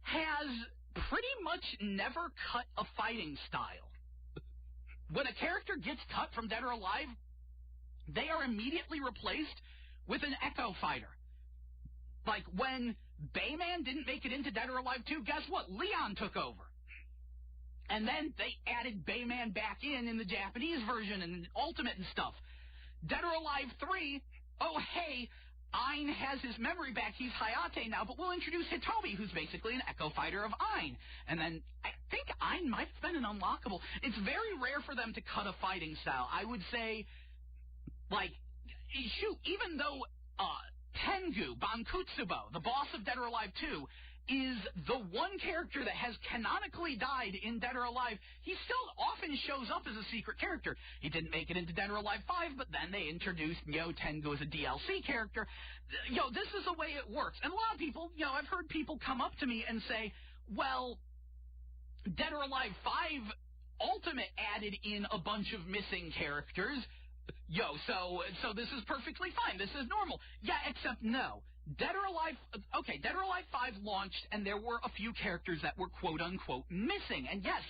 has pretty much never cut a fighting style. When a character gets cut from Dead or Alive, they are immediately replaced with an Echo Fighter. Like when Bayman didn't make it into Dead or Alive 2, guess what? Leon took over. And then they added Bayman back in the Japanese version and Ultimate and stuff. Dead or Alive 3, oh hey, Ein has his memory back, he's Hayate now, but we'll introduce Hitomi, who's basically an Echo Fighter of Ein. And then I think Ein might have been an unlockable. It's very rare for them to cut a fighting style. I would say, like, shoot, even though Tengu Bankutsubo, the boss of Dead or Alive 2, is the one character that has canonically died in Dead or Alive, he still often shows up as a secret character. He didn't make it into Dead or Alive 5, but then they introduced Tengu as a DLC character. This is the way it works. And a lot of people, I've heard people come up to me and say, well, Dead or Alive 5 Ultimate added in a bunch of missing characters. So this is perfectly fine. This is normal. Yeah, except no. Dead or Alive 5 launched, and there were a few characters that were quote-unquote missing. And yes,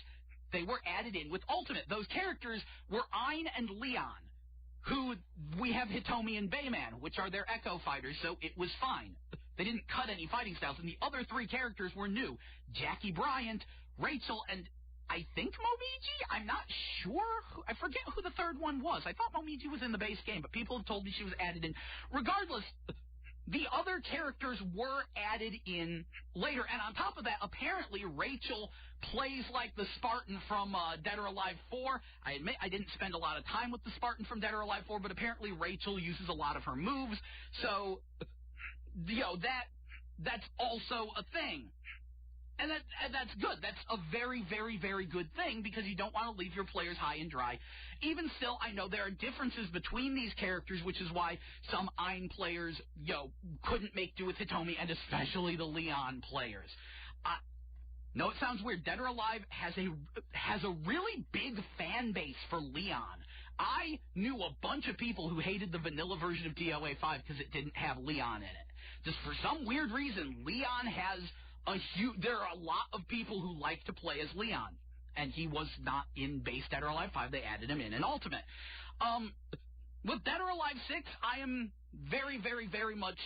they were added in with Ultimate. Those characters were Ein and Leon, who we have Hitomi and Bayman, which are their Echo Fighters, so it was fine. They didn't cut any fighting styles, and the other 3 characters were new. Jackie Bryant, Rachel, and I think Momiji? I'm not sure. I forget who the third one was. I thought Momiji was in the base game, but people have told me she was added in. Regardless, the other characters were added in later, and on top of that, apparently Rachel plays like the Spartan from Dead or Alive 4. I admit I didn't spend a lot of time with the Spartan from Dead or Alive 4, but apparently Rachel uses a lot of her moves, so, that's also a thing. And that's good. That's a very, very, very good thing because you don't want to leave your players high and dry. Even still, I know there are differences between these characters, which is why some Ein players, couldn't make do with Hitomi, and especially the Leon players. No, it sounds weird. Dead or Alive has a really big fan base for Leon. I knew a bunch of people who hated the vanilla version of DOA 5 because it didn't have Leon in it. Just for some weird reason, Leon has there are a lot of people who like to play as Leon, and he was not in base Dead or Alive 5. They added him in Ultimate. With Dead or Alive 6, I am very, very, very much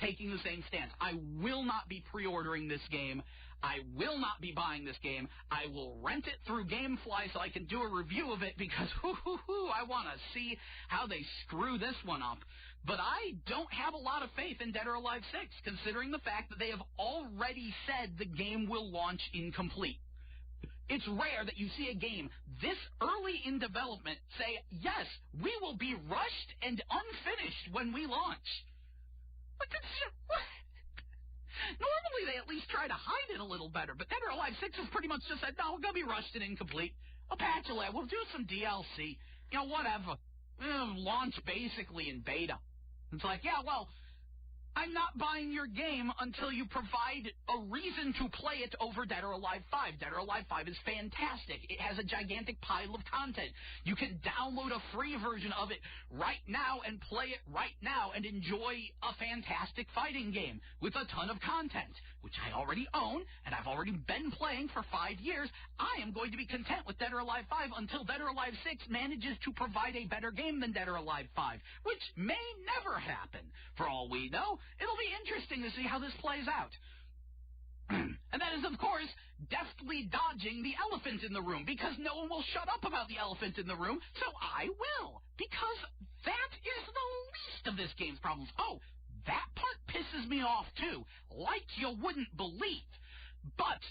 taking the same stance. I will not be pre-ordering this game. I will not be buying this game. I will rent it through GameFly so I can do a review of it because, I want to see how they screw this one up. But I don't have a lot of faith in Dead or Alive 6, considering the fact that they have already said the game will launch incomplete. It's rare that you see a game this early in development say, yes, we will be rushed and unfinished when we launch. But normally they at least try to hide it a little better, but Dead or Alive 6 has pretty much just said, no, we're going to be rushed and incomplete. A patch will we'll do some DLC. You know, whatever. Launch basically in beta. It's like, yeah, well, I'm not buying your game until you provide a reason to play it over Dead or Alive 5. Dead or Alive 5 is fantastic. It has a gigantic pile of content. You can download a free version of it right now and play it right now and enjoy a fantastic fighting game with a ton of content, which I already own and I've already been playing for 5 years. I am going to be content with Dead or Alive 5 until Dead or Alive 6 manages to provide a better game than Dead or Alive 5, which may never happen. For all we know, it'll be interesting to see how this plays out. And that is, of course, deftly dodging the elephant in the room, because no one will shut up about the elephant in the room, so I will, because that is the least of this game's problems. Oh, that part pisses me off, too, like you wouldn't believe. But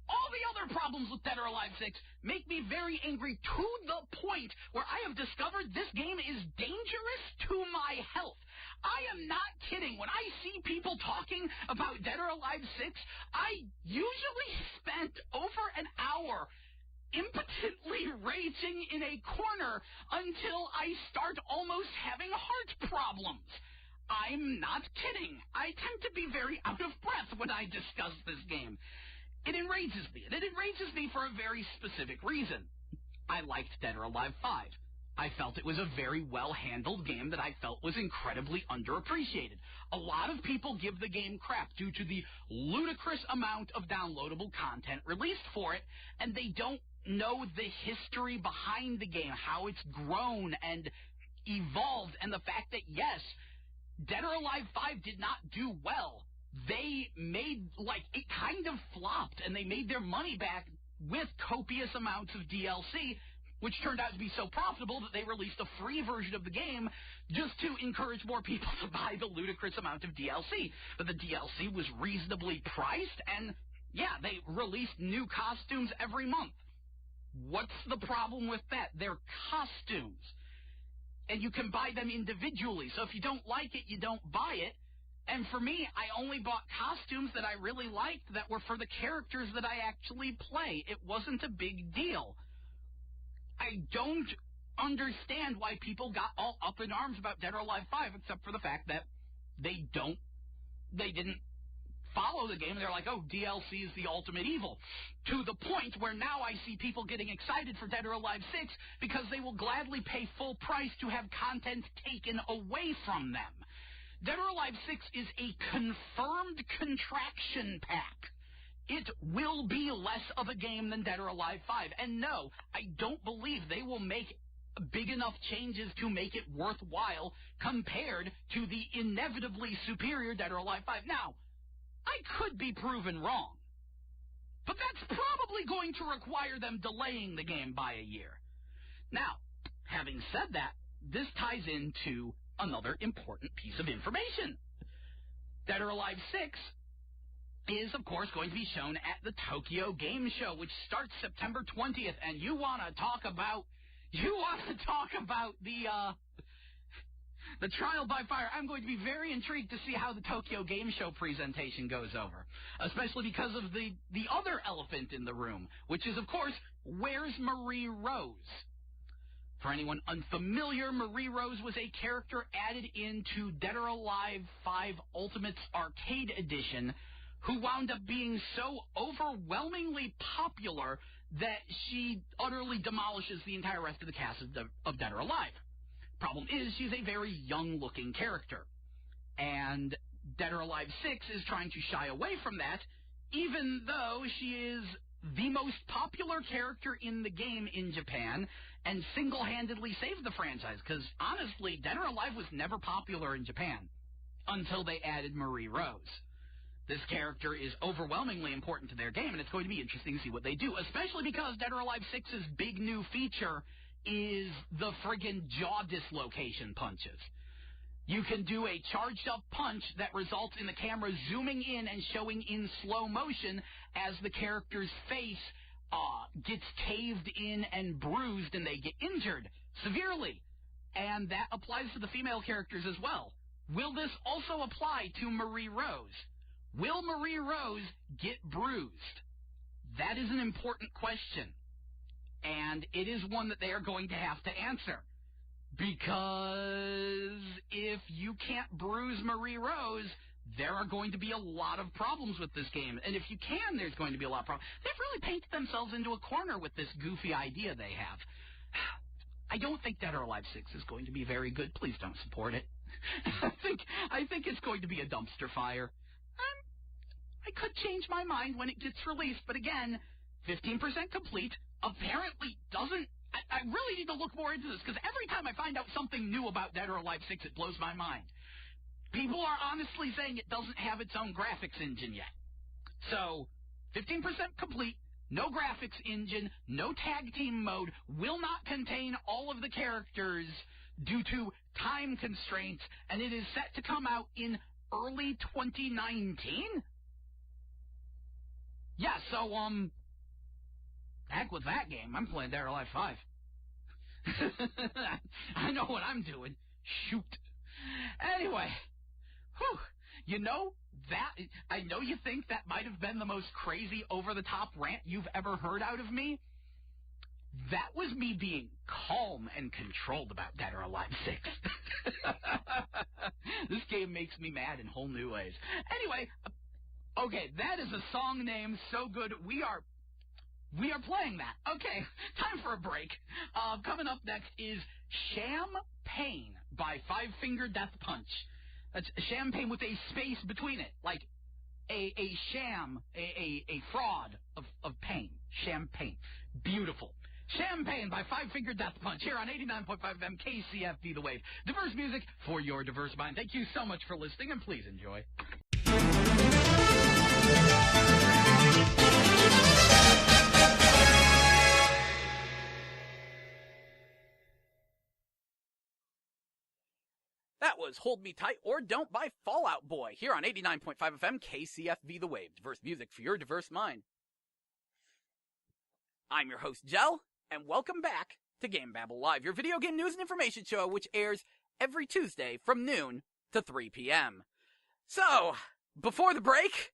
all the other problems with Dead or Alive 6 make me very angry to the point where I have discovered this game is dangerous to my health. I am not kidding. When I see people talking about Dead or Alive 6, I usually spent over an hour impotently raging in a corner until I start almost having heart problems. I'm not kidding. I tend to be very out of breath when I discuss this game. It enrages me, and it enrages me for a very specific reason. I liked Dead or Alive 5. I felt it was a very well-handled game that I felt was incredibly underappreciated. A lot of people give the game crap due to the ludicrous amount of downloadable content released for it, and they don't know the history behind the game, how it's grown and evolved, and the fact that, yes, Dead or Alive 5 did not do well. They made, it kind of flopped, and they made their money back with copious amounts of DLC, which turned out to be so profitable that they released a free version of the game just to encourage more people to buy the ludicrous amount of DLC. But the DLC was reasonably priced, and, yeah, they released new costumes every month. What's the problem with that? They're costumes, and you can buy them individually. So if you don't like it, you don't buy it. And for me, I only bought costumes that I really liked that were for the characters that I actually play. It wasn't a big deal. I don't understand why people got all up in arms about Dead or Alive 5, except for the fact that they didn't follow the game. They're like, oh, DLC is the ultimate evil. To the point where now I see people getting excited for Dead or Alive 6 because they will gladly pay full price to have content taken away from them. Dead or Alive 6 is a confirmed contraction pack. It will be less of a game than Dead or Alive 5. And no, I don't believe they will make big enough changes to make it worthwhile compared to the inevitably superior Dead or Alive 5. Now, I could be proven wrong, but that's probably going to require them delaying the game by a year. Now, having said that, this ties into another important piece of information. Dead or Alive 6 is, of course, going to be shown at the Tokyo Game Show, which starts September 20th. And you want to talk about the trial by fire. I'm going to be very intrigued to see how the Tokyo Game Show presentation goes over, especially because of the other elephant in the room, which is, of course, where's Marie Rose? For anyone unfamiliar, Marie Rose was a character added into Dead or Alive 5 Ultimate's Arcade Edition, who wound up being so overwhelmingly popular that she utterly demolishes the entire rest of the cast of Dead or Alive. Problem is, she's a very young-looking character, and Dead or Alive 6 is trying to shy away from that, even though she is the most popular character in the game in Japan and single-handedly saved the franchise, because honestly, Dead or Alive was never popular in Japan until they added Marie Rose. This character is overwhelmingly important to their game, and it's going to be interesting to see what they do, especially because Dead or Alive 6's big new feature is the friggin' jaw dislocation punches. You can do a charged-up punch that results in the camera zooming in and showing in slow motion as the character's face gets caved in and bruised and they get injured severely. And that applies to the female characters as well. Will this also apply to Marie Rose? Will Marie Rose get bruised? That is an important question. And it is one that they are going to have to answer. Because if you can't bruise Marie Rose, there are going to be a lot of problems with this game. And if you can, there's going to be a lot of problems. They've really painted themselves into a corner with this goofy idea they have. I don't think Dead or Alive 6 is going to be very good. Please don't support it. I think it's going to be a dumpster fire. I could change my mind when it gets released, but again, 15% complete apparently doesn't. I really need to look more into this, because every time I find out something new about Dead or Alive 6, it blows my mind. People are honestly saying it doesn't have its own graphics engine yet. So, 15% complete, no graphics engine, no tag team mode, will not contain all of the characters due to time constraints, and it is set to come out in early 2019? Yeah, so, heck with that game. I'm playing Dead or Alive 5. I know what I'm doing. Shoot. Anyway, you know, I know you think that might have been the most crazy over-the-top rant you've ever heard out of me. That was me being calm and controlled about Dead or Alive 6. This game makes me mad in whole new ways. Anyway, okay, that is a song name so good. We are playing that. Okay, time for a break. Coming up next is Champagne by Five Finger Death Punch. That's champagne with a space between it, like a sham, a fraud of pain. Champagne. Beautiful. Champagne by Five Finger Death Punch here on 89.5 FM KCFV The Wave. Diverse music for your diverse mind. Thank you so much for listening, and please enjoy. That was Hold Me Tight or Don't by Fall Out Boy here on 89.5 FM KCFV The Wave. Diverse music for your diverse mind. I'm your host, Jell, and welcome back to GameBabble Live, your video game news and information show, which airs every Tuesday from noon to 3 p.m. So, before the break,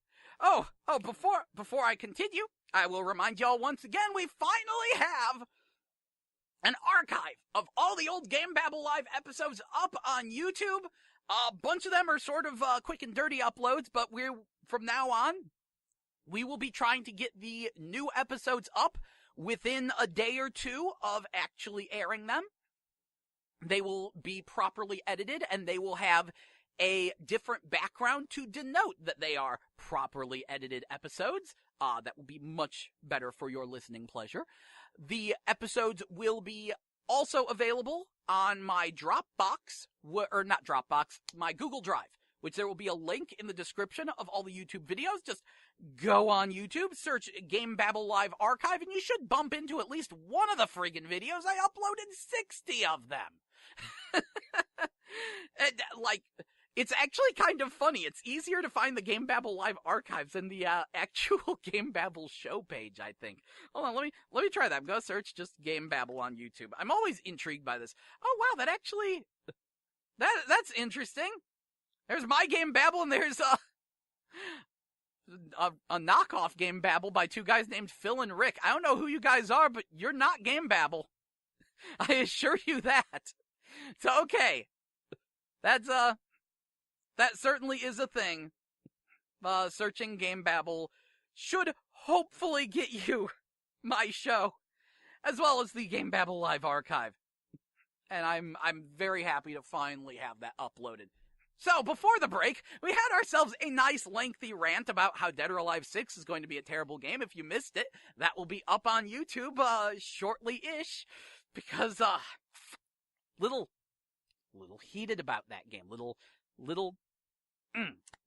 before I continue, I will remind y'all once again, we finally have an archive of all the old GameBabble Live episodes up on YouTube. A bunch of them are sort of quick and dirty uploads, but from now on, we will be trying to get the new episodes up within a day or two of actually airing them. They will be properly edited, and they will have a different background to denote that they are properly edited episodes. That will be much better for your listening pleasure. The episodes will be also available on my Dropbox, my Google Drive, which there will be a link in the description of all the YouTube videos. Just go on YouTube, search GameBabble Live Archive, and you should bump into at least one of the friggin' videos. I uploaded 60 of them. And, it's actually kind of funny. It's easier to find the GameBabble Live archives than the actual GameBabble show page, I think. Hold on, let me try that. I'm going to search just GameBabble on YouTube. I'm always intrigued by this. Oh, wow, that's interesting. There's my GameBabble, and there's a knockoff GameBabble by two guys named Phil and Rick. I don't know who you guys are, but you're not GameBabble. I assure you that. So, okay. That certainly is a thing. Searching GameBabble should hopefully get you my show, as well as the GameBabble Live archive. And I'm very happy to finally have that uploaded. So, before the break, we had ourselves a nice lengthy rant about how Dead or Alive 6 is going to be a terrible game. If you missed it, that will be up on YouTube, shortly-ish, because, little heated about that game.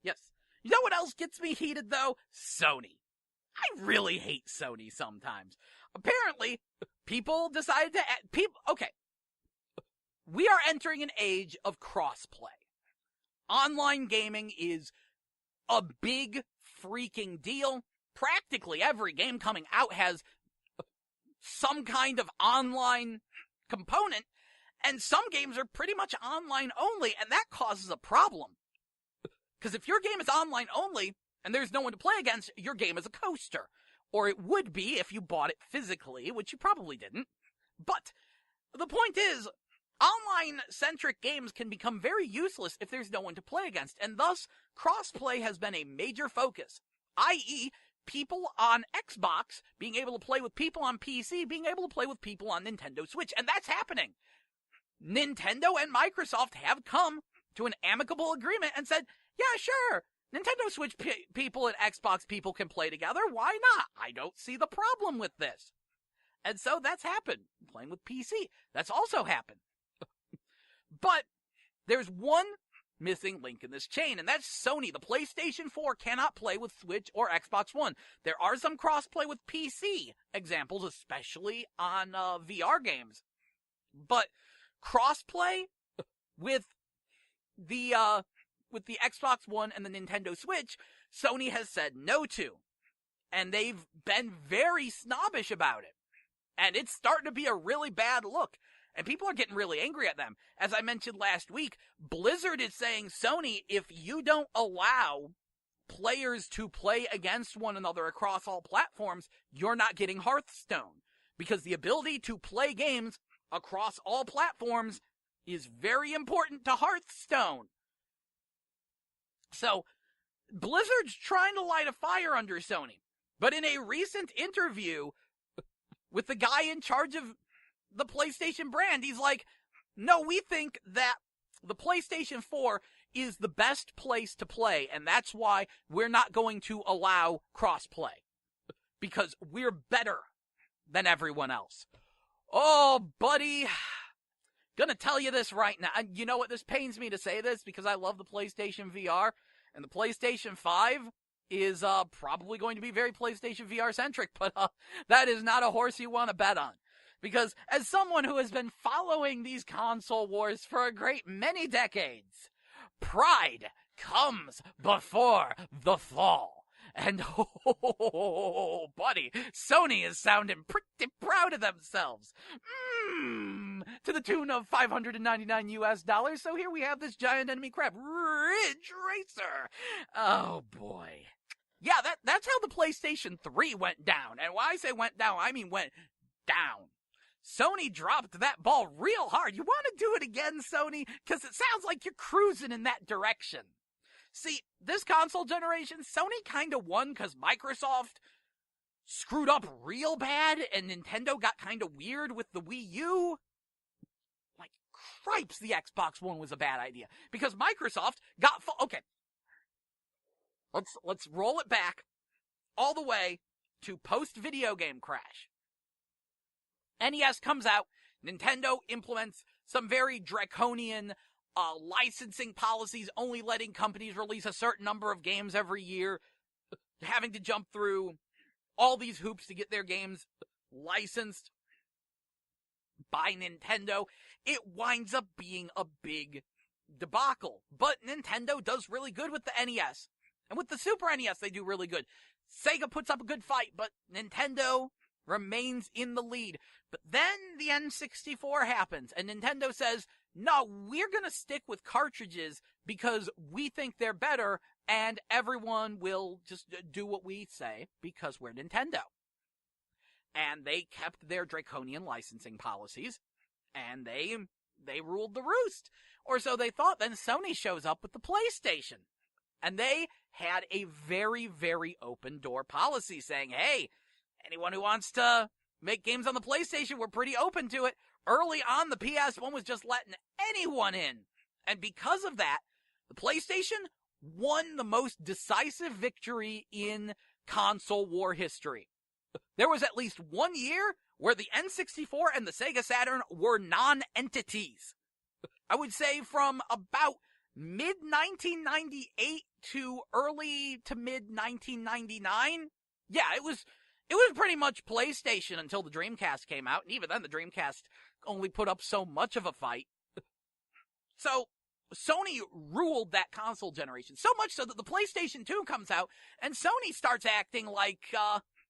Yes. You know what else gets me heated, though? Sony. I really hate Sony sometimes. Apparently, people decided to... Okay. We are entering an age of crossplay. Online gaming is a big freaking deal. Practically every game coming out has some kind of online component, and some games are pretty much online only, and that causes a problem. Because if your game is online only, and there's no one to play against, your game is a coaster. Or it would be if you bought it physically, which you probably didn't. But the point is, online-centric games can become very useless if there's no one to play against, and thus, crossplay has been a major focus, i.e., people on Xbox being able to play with people on PC, being able to play with people on Nintendo Switch, and that's happening. Nintendo and Microsoft have come to an amicable agreement and said, yeah, sure, Nintendo Switch people and Xbox people can play together, why not? I don't see the problem with this. And so that's happened. Playing with PC, that's also happened. But there's one missing link in this chain, and that's Sony. The PlayStation 4 cannot play with Switch or Xbox One. There are some cross-play with PC examples, especially on VR games. But cross-play with the Xbox One and the Nintendo Switch, Sony has said no to. And they've been very snobbish about it. And it's starting to be a really bad look. And people are getting really angry at them. As I mentioned last week, Blizzard is saying, Sony, if you don't allow players to play against one another across all platforms, you're not getting Hearthstone. Because the ability to play games across all platforms is very important to Hearthstone. So, Blizzard's trying to light a fire under Sony. But in a recent interview with the guy in charge of the PlayStation brand, he's like, no, we think that the PlayStation 4 is the best place to play, and that's why we're not going to allow cross-play. Because we're better than everyone else. Oh, buddy, gonna tell you this right now. You know what, this pains me to say this, because I love the PlayStation VR, and the PlayStation 5 is probably going to be very PlayStation VR-centric, but that is not a horse you want to bet on. Because as someone who has been following these console wars for a great many decades, pride comes before the fall. And oh, buddy, Sony is sounding pretty proud of themselves. To the tune of $599 US. So here we have this giant enemy crab, Ridge Racer. Oh boy. Yeah, that's how the PlayStation 3 went down. And when I say went down, I mean went down. Sony dropped that ball real hard. You want to do it again, Sony? Because it sounds like you're cruising in that direction. See, this console generation, Sony kind of won because Microsoft screwed up real bad and Nintendo got kind of weird with the Wii U. Like, cripes, the Xbox One was a bad idea. Because Microsoft got... Okay. Let's roll it back all the way to post-Videogame crash. NES comes out, Nintendo implements some very draconian licensing policies, only letting companies release a certain number of games every year, having to jump through all these hoops to get their games licensed by Nintendo. It winds up being a big debacle. But Nintendo does really good with the NES. And with the Super NES, they do really good. Sega puts up a good fight, but Nintendo remains in the lead. But then the N64 happens, and Nintendo says, no, we're going to stick with cartridges because we think they're better, and everyone will just do what we say because we're Nintendo. And they kept their draconian licensing policies, and they ruled the roost. Or so they thought. Then Sony shows up with the PlayStation. And they had a very, very open door policy saying, hey, anyone who wants to make games on the PlayStation, we're pretty open to it. Early on, the PS1 was just letting anyone in. And because of that, The PlayStation won the most decisive victory in console war history. There was at least 1 year where the N64 and the Sega Saturn were non-entities. I would say from about mid-1998 to early to mid-1999. Yeah, it was pretty much PlayStation until the Dreamcast came out, and even then the Dreamcast only put up so much of a fight. So, Sony ruled that console generation, so much so that the PlayStation 2 comes out, and Sony starts acting like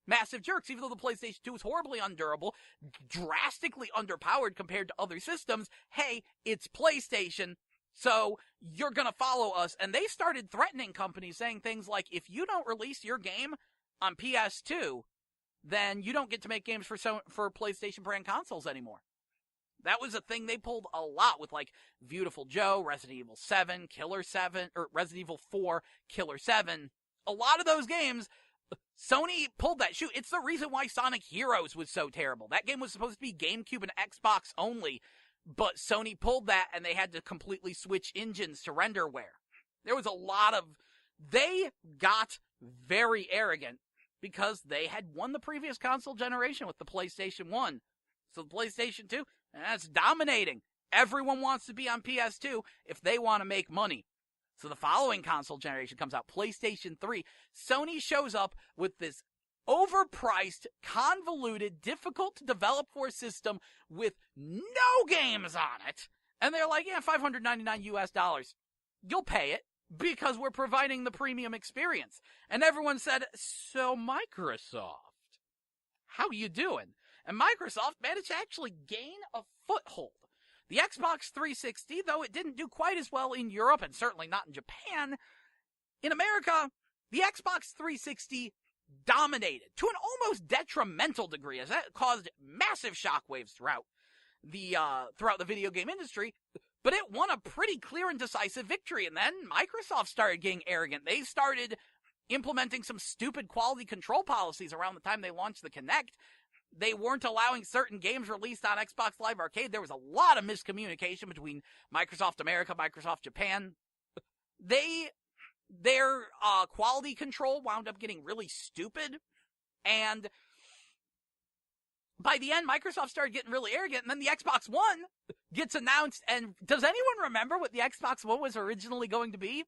massive jerks, even though the PlayStation 2 is horribly undurable, drastically underpowered compared to other systems. Hey, it's PlayStation, so you're gonna follow us. And they started threatening companies, saying things like, if you don't release your game on PS2, then you don't get to make games for PlayStation brand consoles anymore. That was a thing they pulled a lot with, like, Beautiful Joe, Resident Evil 7, Killer 7, or Resident Evil 4, Killer 7. A lot of those games, Sony pulled that shoot. It's the reason why Sonic Heroes was so terrible. That game was supposed to be GameCube and Xbox only, but Sony pulled that and they had to completely switch engines to renderware. There was a lot of... They got very arrogant because they had won the previous console generation with the PlayStation 1. So the PlayStation 2, that's dominating. Everyone wants to be on PS2 if they want to make money. So the following console generation comes out, PlayStation 3. Sony shows up with this overpriced, convoluted, difficult to develop for system with no games on it. And they're like, yeah, $599 US. You'll pay it because we're providing the premium experience. And everyone said, so Microsoft, how you doing? And Microsoft managed to actually gain a foothold. The Xbox 360, though it didn't do quite as well in Europe, and certainly not in Japan, in America, the Xbox 360 dominated to an almost detrimental degree, as that caused massive shockwaves throughout the video game industry. But it won a pretty clear and decisive victory, and then Microsoft started getting arrogant. They started implementing some stupid quality control policies around the time they launched the Kinect. They weren't allowing certain games released on Xbox Live Arcade. There was a lot of miscommunication between Microsoft America, Microsoft Japan. Their quality control wound up getting really stupid, and by the end, Microsoft started getting really arrogant, and then the Xbox One gets announced, and does anyone remember what the Xbox One was originally going to be?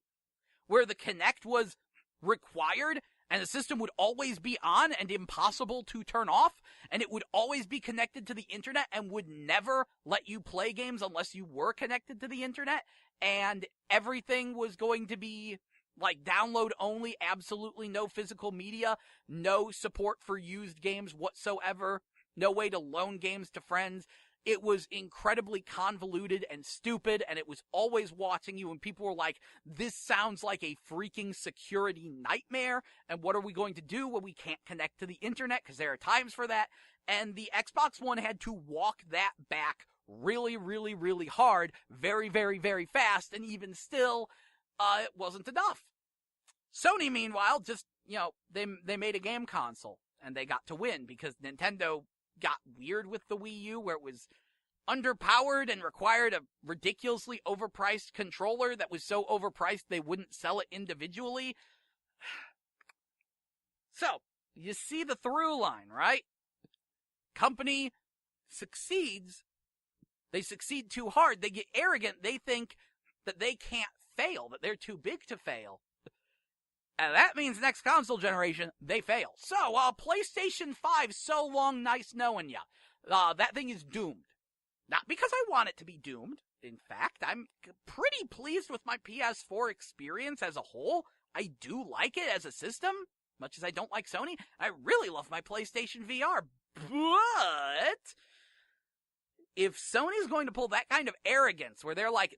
Where the Kinect was required, and the system would always be on and impossible to turn off, and it would always be connected to the internet and would never let you play games unless you were connected to the internet, and everything was going to be like download only, absolutely no physical media, no support for used games whatsoever, no way to loan games to friends. It was incredibly convoluted and stupid, and it was always watching you, and people were like, this sounds like a freaking security nightmare, and what are we going to do when we can't connect to the internet, because there are times for that, and the Xbox One had to walk that back really, really, really hard, very, very, very fast, and even still, it wasn't enough. Sony, meanwhile, just, they made a game console, and they got to win, because Nintendo got weird with the Wii U, where it was underpowered and required a ridiculously overpriced controller that was so overpriced they wouldn't sell it individually. So, you see the through line, right? Company succeeds. They succeed too hard. They get arrogant. They think that they can't fail, that they're too big to fail. And that means next console generation, they fail. So, PlayStation 5, so long, nice knowing ya. That thing is doomed. Not because I want it to be doomed. In fact, I'm pretty pleased with my PS4 experience as a whole. I do like it as a system, much as I don't like Sony. I really love my PlayStation VR. But if Sony's going to pull that kind of arrogance, where they're like,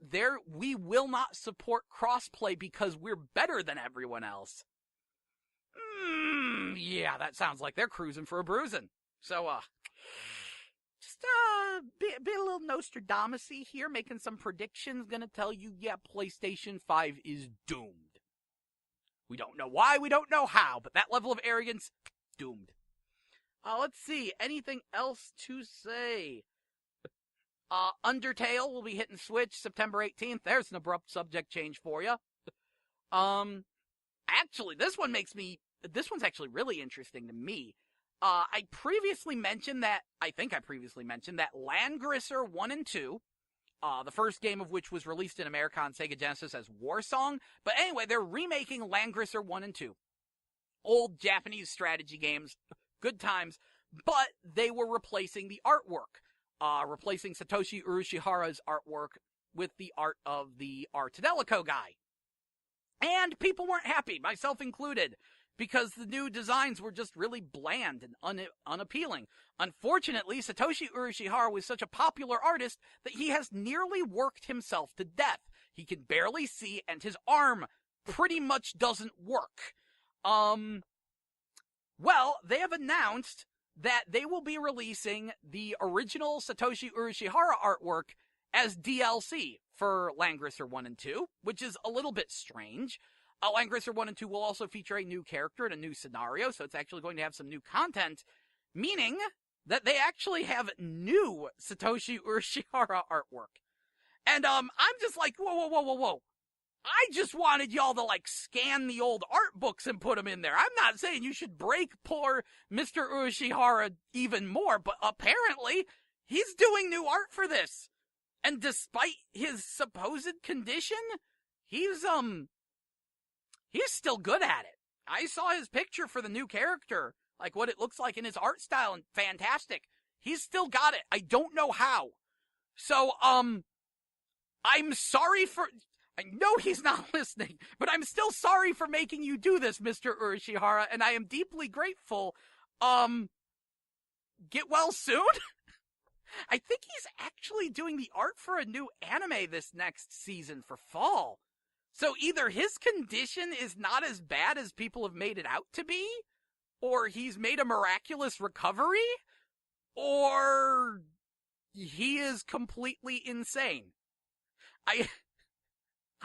we will not support crossplay because we're better than everyone else. Yeah, that sounds like they're cruising for a bruising. So, just be a little Nostradamus-y here, making some predictions, gonna tell you, yeah, PlayStation 5 is doomed. We don't know why, we don't know how, but that level of arrogance, doomed. Let's see, anything else to say? Undertale will be hitting Switch September 18th. There's an abrupt subject change for you. Actually, this one's actually really interesting to me. I previously mentioned that Langrisser 1 and 2, the first game of which was released in America on Sega Genesis as Warsong. But anyway, they're remaking Langrisser 1 and 2. Old Japanese strategy games, good times, but they were replacing the artwork. Replacing Satoshi Urashihara's artwork with the art of the Artedelico guy. And people weren't happy, myself included, because the new designs were just really bland and unappealing. Unfortunately, Satoshi Urashihara was such a popular artist that he has nearly worked himself to death. He can barely see, and his arm pretty much doesn't work. Well, they have announced that they will be releasing the original Satoshi Urashihara artwork as DLC for Langrisser 1 and 2, which is a little bit strange. Langrisser 1 and 2 will also feature a new character and a new scenario, so it's actually going to have some new content, meaning that they actually have new Satoshi Urashihara artwork. And I'm just like, whoa. I just wanted y'all to, scan the old art books and put them in there. I'm not saying you should break poor Mr. Urashihara even more, but apparently he's doing new art for this. And despite his supposed condition, he's still good at it. I saw his picture for the new character, what it looks like in his art style, and fantastic. He's still got it. I don't know how. So, I'm sorry for... I know he's not listening, but I'm still sorry for making you do this, Mr. Urashihara, and I am deeply grateful. Get well soon? I think he's actually doing the art for a new anime this next season for fall. So either his condition is not as bad as people have made it out to be, or he's made a miraculous recovery, or he is completely insane.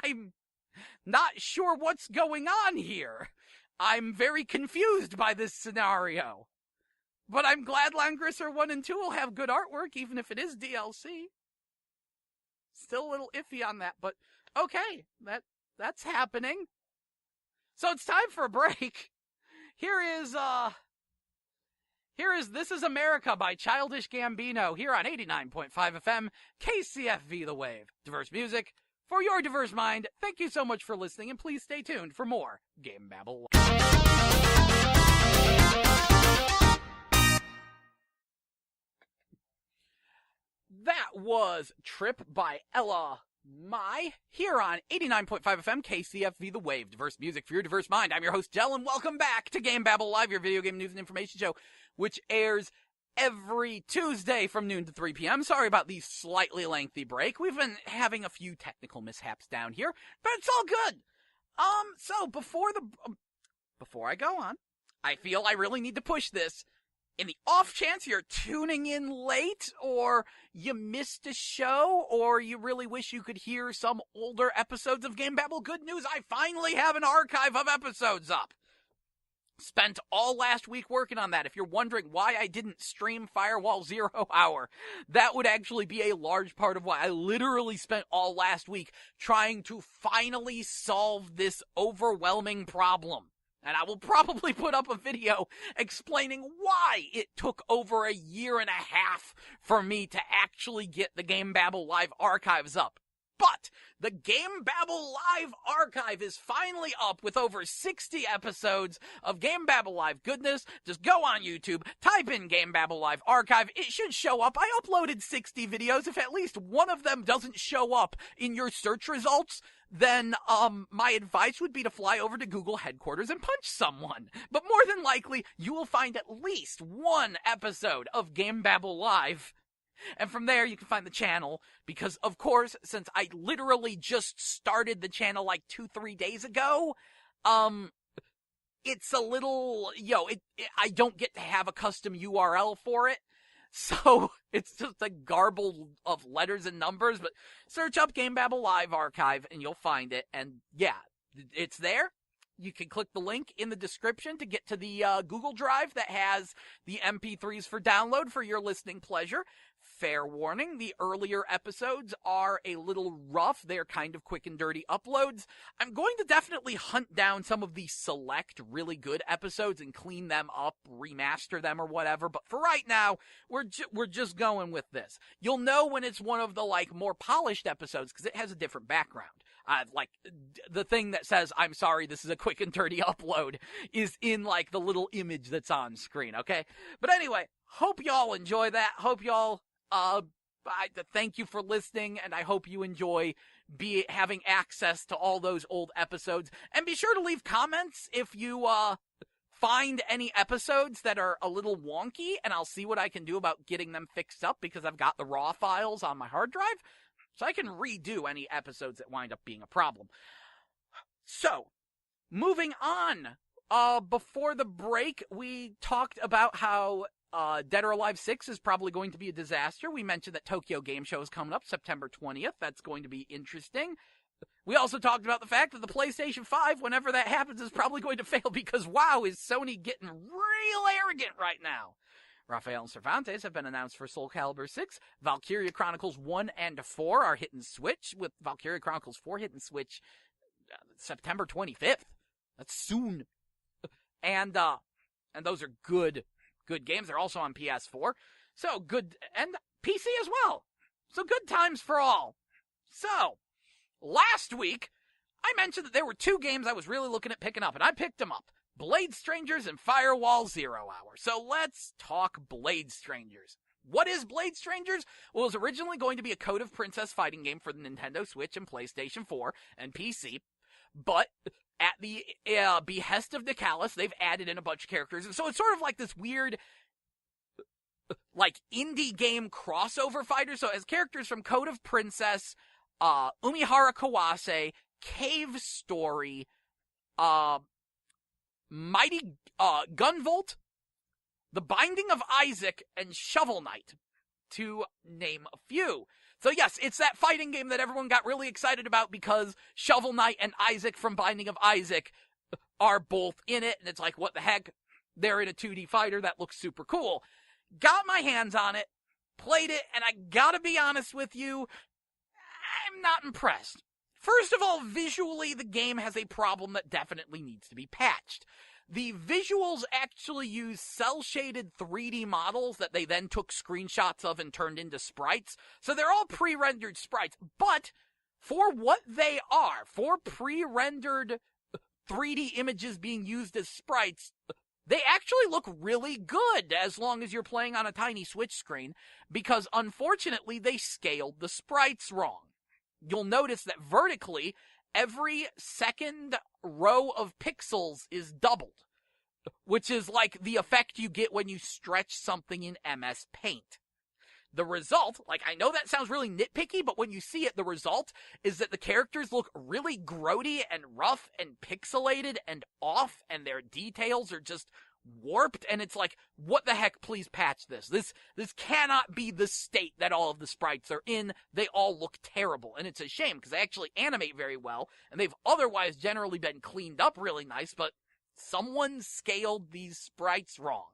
I'm not sure what's going on here. I'm very confused by this scenario. But I'm glad Langrisser 1 and 2 will have good artwork, even if it is DLC. Still a little iffy on that, but okay, that's happening. So it's time for a break. Here is This Is America by Childish Gambino, here on 89.5 FM, KCFV The Wave. Diverse music for your diverse mind. Thank you so much for listening, and please stay tuned for more GameBabble. That was Trip by Ella Mai, here on 89.5 FM, KCFV The Wave. Diverse music for your diverse mind. I'm your host, Jell, and welcome back to GameBabble Live, your video game news and information show, which airs every Tuesday from noon to 3 p.m. Sorry about the slightly lengthy break. We've been having a few technical mishaps down here, but it's all good. So before I go on, I feel I really need to push this. In the off chance you're tuning in late, or you missed a show, or you really wish you could hear some older episodes of GameBabble, good news, I finally have an archive of episodes up. Spent all last week working on that. If you're wondering why I didn't stream Firewall Zero Hour, that would actually be a large part of why I literally spent all last week trying to finally solve this overwhelming problem. And I will probably put up a video explaining why it took over a year and a half for me to actually get the GameBabble Live archives up. But the GameBabble Live archive is finally up with over 60 episodes of GameBabble Live goodness. Just go on YouTube, type in GameBabble Live archive. It should show up. I uploaded 60 videos. If at least one of them doesn't show up in your search results, then my advice would be to fly over to Google headquarters and punch someone. But more than likely, you will find at least one episode of GameBabble Live. And from there, you can find the channel, because, of course, since I literally just started the channel 2-3 days ago, it's a little, I don't get to have a custom URL for it, so it's just a garble of letters and numbers, but search up GameBabble Live Archive, and you'll find it, and yeah, it's there. You can click the link in the description to get to the Google Drive that has the MP3s for download for your listening pleasure. fair warning, the earlier episodes are a little rough. They're kind of quick and dirty uploads. I'm going to definitely hunt down some of the select really good episodes and clean them up, remaster them or whatever, but for right now, we're just going with this. You'll know when it's one of the, more polished episodes because it has a different background. The thing that says, I'm sorry, this is a quick and dirty upload is in, the little image that's on screen, okay? But anyway, hope y'all enjoy that. Hope y'all, thank you for listening, and I hope you enjoy having access to all those old episodes. And be sure to leave comments if you, find any episodes that are a little wonky, and I'll see what I can do about getting them fixed up because I've got the raw files on my hard drive. So I can redo any episodes that wind up being a problem. So, moving on. Before the break, we talked about how Dead or Alive 6 is probably going to be a disaster. We mentioned that Tokyo Game Show is coming up September 20th. That's going to be interesting. We also talked about the fact that the PlayStation 5, whenever that happens, is probably going to fail because, wow, is Sony getting real arrogant right now. Rafael and Cervantes have been announced for Soul Calibur 6. Valkyria Chronicles 1 and 4 are hitting Switch, with Valkyria Chronicles 4 hitting Switch September 25th. That's soon. And those are good games. They're also on PS4. So good, and PC as well. So good times for all. So, last week, I mentioned that there were two games I was really looking at picking up, and I picked them up. Blade Strangers and Firewall Zero Hour. So let's talk Blade Strangers. What is Blade Strangers? Well, it was originally going to be a Code of Princess fighting game for the Nintendo Switch and PlayStation 4 and PC, but at the behest of Nicalis, they've added in a bunch of characters, and so it's sort of like this weird, indie game crossover fighter. So it has characters from Code of Princess, Umihara Kawase, Cave Story, Mighty Gunvolt, The Binding of Isaac, and Shovel Knight, to name a few. So yes, it's that fighting game that everyone got really excited about because Shovel Knight and Isaac from Binding of Isaac are both in it, and it's like, what the heck? They're in a 2D fighter, that looks super cool. Got my hands on it, played it, and I gotta be honest with you, I'm not impressed. First of all, visually, the game has a problem that definitely needs to be patched. The visuals actually use cel-shaded 3D models that they then took screenshots of and turned into sprites. So they're all pre-rendered sprites, but for what they are, for pre-rendered 3D images being used as sprites, they actually look really good as long as you're playing on a tiny Switch screen, because unfortunately they scaled the sprites wrong. You'll notice that vertically, every second row of pixels is doubled, which is like the effect you get when you stretch something in MS Paint. The result, I know that sounds really nitpicky, but when you see it, the result is that the characters look really grody and rough and pixelated and off, and their details are just warped, and it's like, what the heck, please patch this. This cannot be the state that all of the sprites are in. They all look terrible, and it's a shame, because they actually animate very well, and they've otherwise generally been cleaned up really nice, but someone scaled these sprites wrong.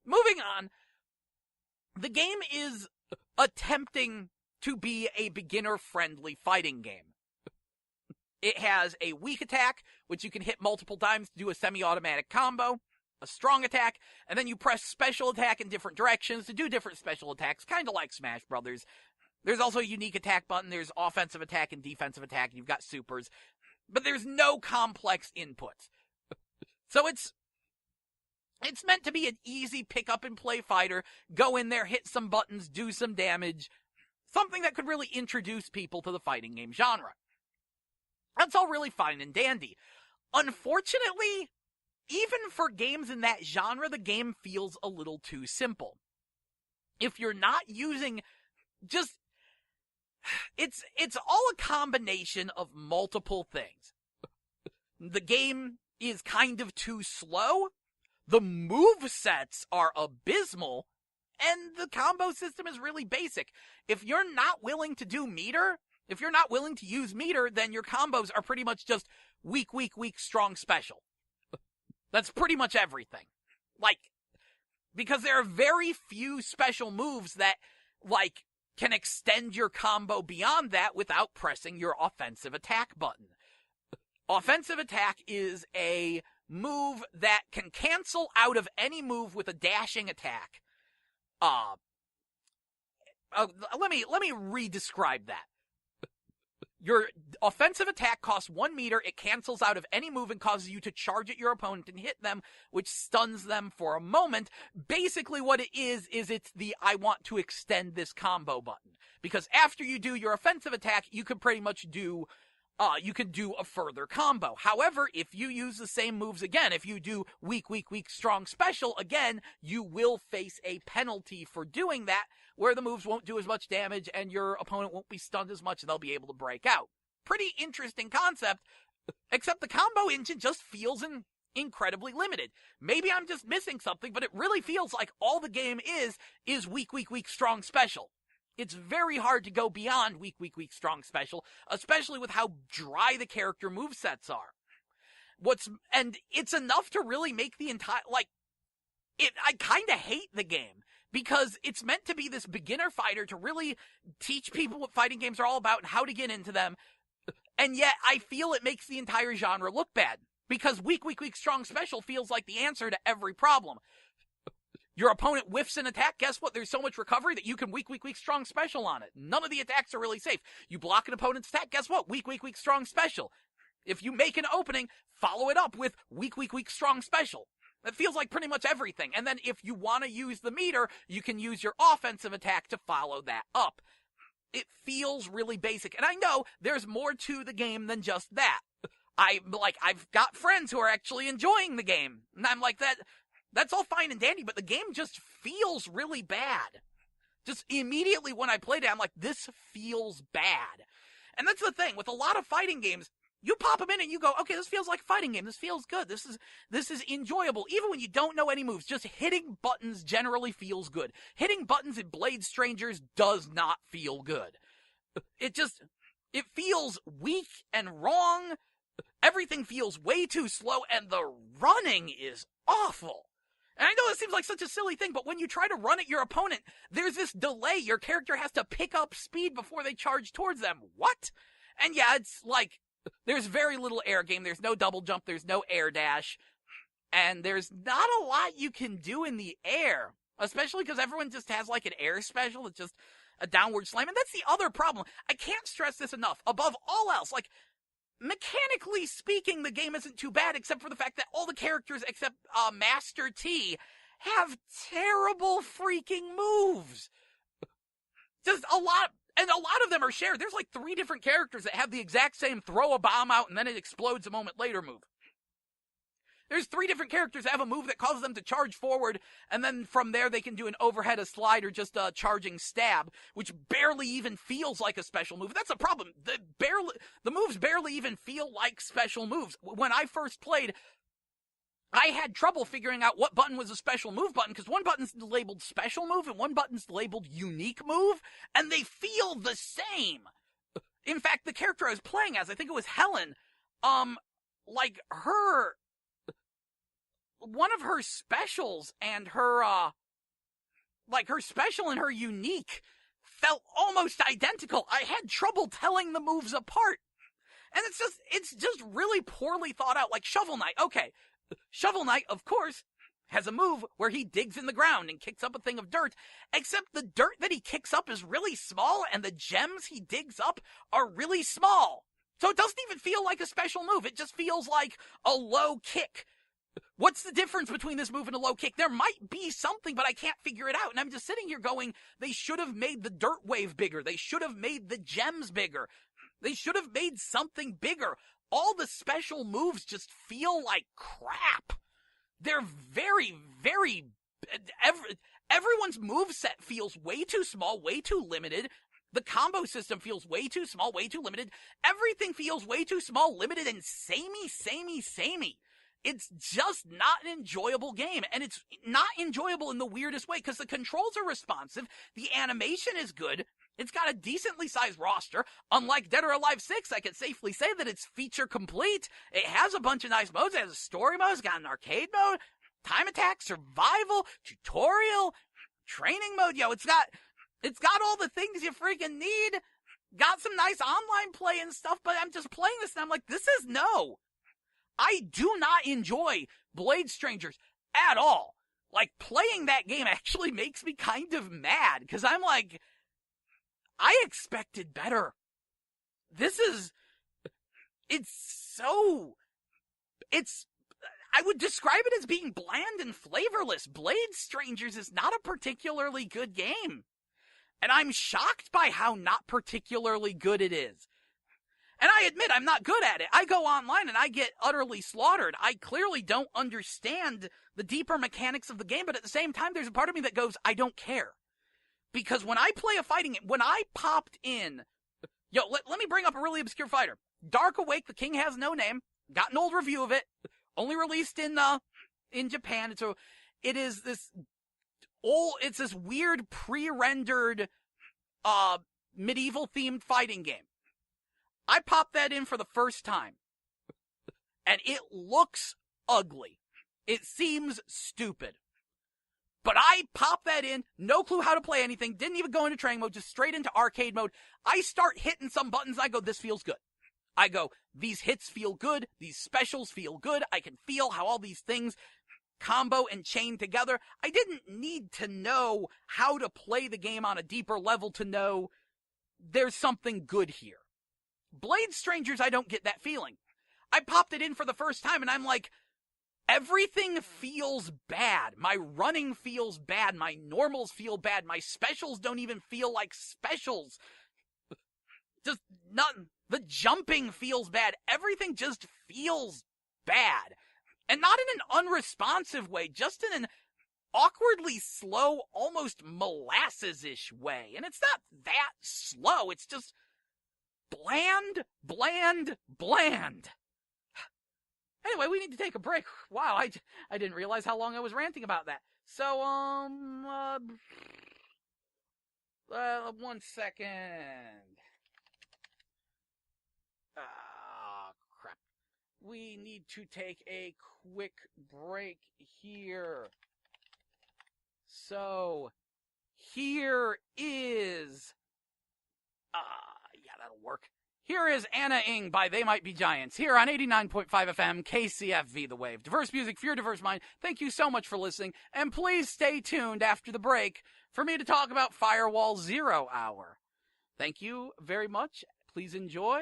Moving on, the game is attempting to be a beginner-friendly fighting game. It has a weak attack, which you can hit multiple times to do a semi-automatic combo, a strong attack, and then you press special attack in different directions to do different special attacks, kind of like Smash Brothers. There's also a unique attack button, there's offensive attack and defensive attack, and you've got supers, but there's no complex inputs. So it's meant to be an easy pick-up-and-play fighter, go in there, hit some buttons, do some damage, something that could really introduce people to the fighting game genre. That's all really fine and dandy. Unfortunately, even for games in that genre, the game feels a little too simple. If you're not using it's all a combination of multiple things. The game is kind of too slow, the movesets are abysmal, and the combo system is really basic. If you're not willing to do meter, if you're not willing to use meter, then your combos are pretty much just weak, strong, special. That's pretty much everything. Because there are very few special moves that like, can extend your combo beyond that without pressing your offensive attack button. Offensive attack is a move that can cancel out of any move with a dashing attack. Let me re-describe that. Your offensive attack costs 1 meter, it cancels out of any move and causes you to charge at your opponent and hit them, which stuns them for a moment. Basically what it is it's the I want to extend this combo button. Because after you do your offensive attack, you can pretty much do a further combo. However, if you use the same moves again, if you do weak, strong, special, again, you will face a penalty for doing that, where the moves won't do as much damage and your opponent won't be stunned as much and they'll be able to break out. Pretty interesting concept, except the combo engine just feels incredibly limited. Maybe I'm just missing something, but it really feels like all the game is weak, strong, special. It's very hard to go beyond weak, strong, special, especially with how dry the character movesets are. And it's enough to really make the entire, I kinda hate the game, because it's meant to be this beginner fighter to really teach people what fighting games are all about and how to get into them, and yet I feel it makes the entire genre look bad, because weak, strong, special feels like the answer to every problem. Your opponent whiffs an attack, guess what? There's so much recovery that you can weak, strong, special on it. None of the attacks are really safe. You block an opponent's attack, guess what? Weak, strong, special. If you make an opening, follow it up with weak, strong, special. That feels like pretty much everything. And then if you want to use the meter, you can use your offensive attack to follow that up. It feels really basic. And I know there's more to the game than just that. I've got friends who are actually enjoying the game. And I'm like, that's all fine and dandy, but the game just feels really bad. Just immediately when I played it, I'm like, this feels bad. And that's the thing, with a lot of fighting games, you pop them in and you go, okay, this feels like a fighting game. This feels good. This is enjoyable. Even when you don't know any moves, just hitting buttons generally feels good. Hitting buttons in Blade Strangers does not feel good. It feels weak and wrong. Everything feels way too slow, and the running is awful. And I know this seems like such a silly thing, but when you try to run at your opponent, there's this delay. Your character has to pick up speed before they charge towards them. What? And yeah, it's like, there's very little air game. There's no double jump. There's no air dash. And there's not a lot you can do in the air, especially because everyone just has like an air special. It's just a downward slam. And that's the other problem. I can't stress this enough. Above all else, mechanically speaking, the game isn't too bad, except for the fact that all the characters except Master T have terrible freaking moves. Just a lot of them are shared. There's like 3 different characters that have the exact same throw a bomb out and then it explodes a moment later move. There's 3 different characters that have a move that causes them to charge forward, and then from there they can do an overhead, a slide, or just a charging stab, which barely even feels like a special move. That's a problem. The moves barely even feel like special moves. When I first played, I had trouble figuring out what button was a special move button, because one button's labeled special move and one button's labeled unique move, and they feel the same. In fact, the character I was playing as, I think it was Helen, one of her specials and her special and her unique felt almost identical. I had trouble telling the moves apart. And it's just really poorly thought out. Like Shovel Knight. Okay, Shovel Knight, of course, has a move where he digs in the ground and kicks up a thing of dirt, except the dirt that he kicks up is really small and the gems he digs up are really small. So it doesn't even feel like a special move. It just feels like a low kick. What's the difference between this move and a low kick? There might be something, but I can't figure it out. And I'm just sitting here going, they should have made the dirt wave bigger. They should have made the gems bigger. They should have made something bigger. All the special moves just feel like crap. They're very, very... Everyone's moveset feels way too small, way too limited. The combo system feels way too small, way too limited. Everything feels way too small, limited, and samey. It's just not an enjoyable game, and it's not enjoyable in the weirdest way, because the controls are responsive, the animation is good, it's got a decently sized roster. Unlike Dead or Alive 6, I can safely say that it's feature complete. It has a bunch of nice modes. It has a story mode, it's got an arcade mode, time attack, survival, tutorial, training mode. It's got It's got all the things you freaking need. Got some nice online play and stuff, but I'm just playing this and I'm like, this is no. I do not enjoy Blade Strangers at all. Like, playing that game actually makes me kind of mad, because I'm like, I expected better. I would describe it as being bland and flavorless. Blade Strangers is not a particularly good game. And I'm shocked by how not particularly good it is. And I admit I'm not good at it. I go online and I get utterly slaughtered. I clearly don't understand the deeper mechanics of the game, but at the same time, there's a part of me that goes, I don't care. Because when I play a fighting game, when I popped in, let me bring up a really obscure fighter. Dark Awake, The King Has No Name. Got an old review of it. Only released in Japan. It's this weird pre-rendered medieval themed fighting game. I popped that in for the first time, and it looks ugly. It seems stupid. But I popped that in, no clue how to play anything, didn't even go into training mode, just straight into arcade mode. I start hitting some buttons, I go, this feels good. I go, these hits feel good, these specials feel good, I can feel how all these things combo and chain together. I didn't need to know how to play the game on a deeper level to know there's something good here. Blade Strangers, I don't get that feeling. I popped it in for the first time and I'm like, everything feels bad. My running feels bad. My normals feel bad. My specials don't even feel like specials. Just nothing. The jumping feels bad. Everything just feels bad. And not in an unresponsive way, just in an awkwardly slow, almost molasses-ish way. And it's not that slow. It's just bland, bland, bland. Anyway, we need to take a break. Wow, I didn't realize how long I was ranting about that. So, 1 second. Crap. We need to take a quick break here. So, here is... yeah, that'll work. Here is Anna Ing by They Might Be Giants, here on 89.5 FM KCFV The Wave. Diverse music for your diverse mind. Thank you so much for listening, and please stay tuned after the break for me to talk about Firewall Zero Hour. Thank you very much. Please enjoy.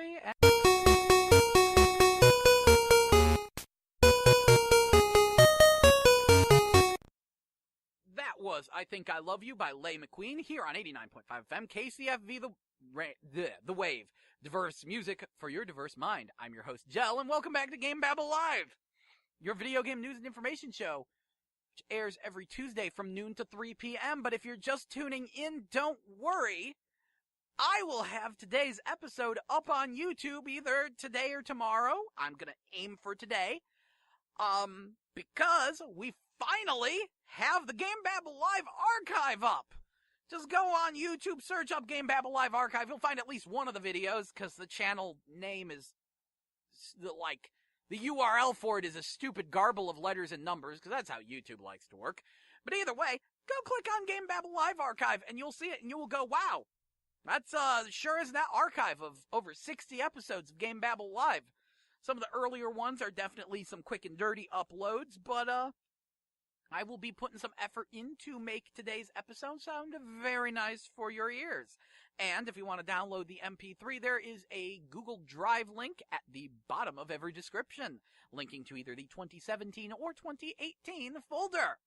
That was I Think I Love You by Leigh McQueen, here on 89.5 FM KCFV The Wave. Diverse music for your diverse mind. I'm your host, Jell, and welcome back to GameBabble Live, your video game news and information show, which airs every Tuesday from noon to 3 p.m. But if you're just tuning in, don't worry. I will have today's episode up on YouTube either today or tomorrow. I'm going to aim for today, because we finally have the GameBabble Live archive up. Just go on YouTube, search up GameBabble Live Archive. You'll find at least one of the videos, because the channel name is, like, the URL for it is a stupid garble of letters and numbers, because that's how YouTube likes to work. But either way, go click on GameBabble Live Archive, and you'll see it, and you will go, wow, that's, sure is that archive of over 60 episodes of GameBabble Live. Some of the earlier ones are definitely some quick and dirty uploads, but, I will be putting some effort in to make today's episode sound very nice for your ears. And if you want to download the MP3, there is a Google Drive link at the bottom of every description, linking to either the 2017 or 2018 folder.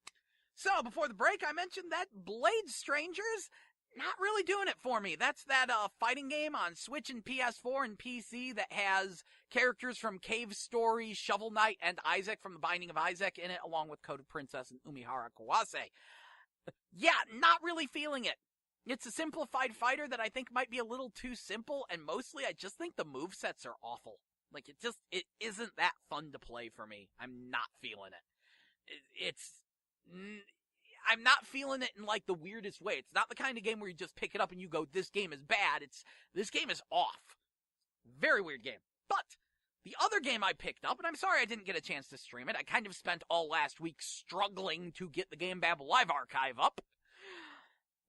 So, before the break, I mentioned that Blade Strangers, not really doing it for me. That's that fighting game on Switch and PS4 and PC that has characters from Cave Story, Shovel Knight, and Isaac from The Binding of Isaac in it, along with Code Princess and Umihara Kawase. Yeah, not really feeling it. It's a simplified fighter that I think might be a little too simple, and mostly I just think the movesets are awful. Like, it isn't that fun to play for me. I'm not feeling it. I'm not feeling it in, like, the weirdest way. It's not the kind of game where you just pick it up and you go, this game is bad. This game is off. Very weird game. But the other game I picked up, and I'm sorry I didn't get a chance to stream it. I kind of spent all last week struggling to get the GameBabble Live archive up.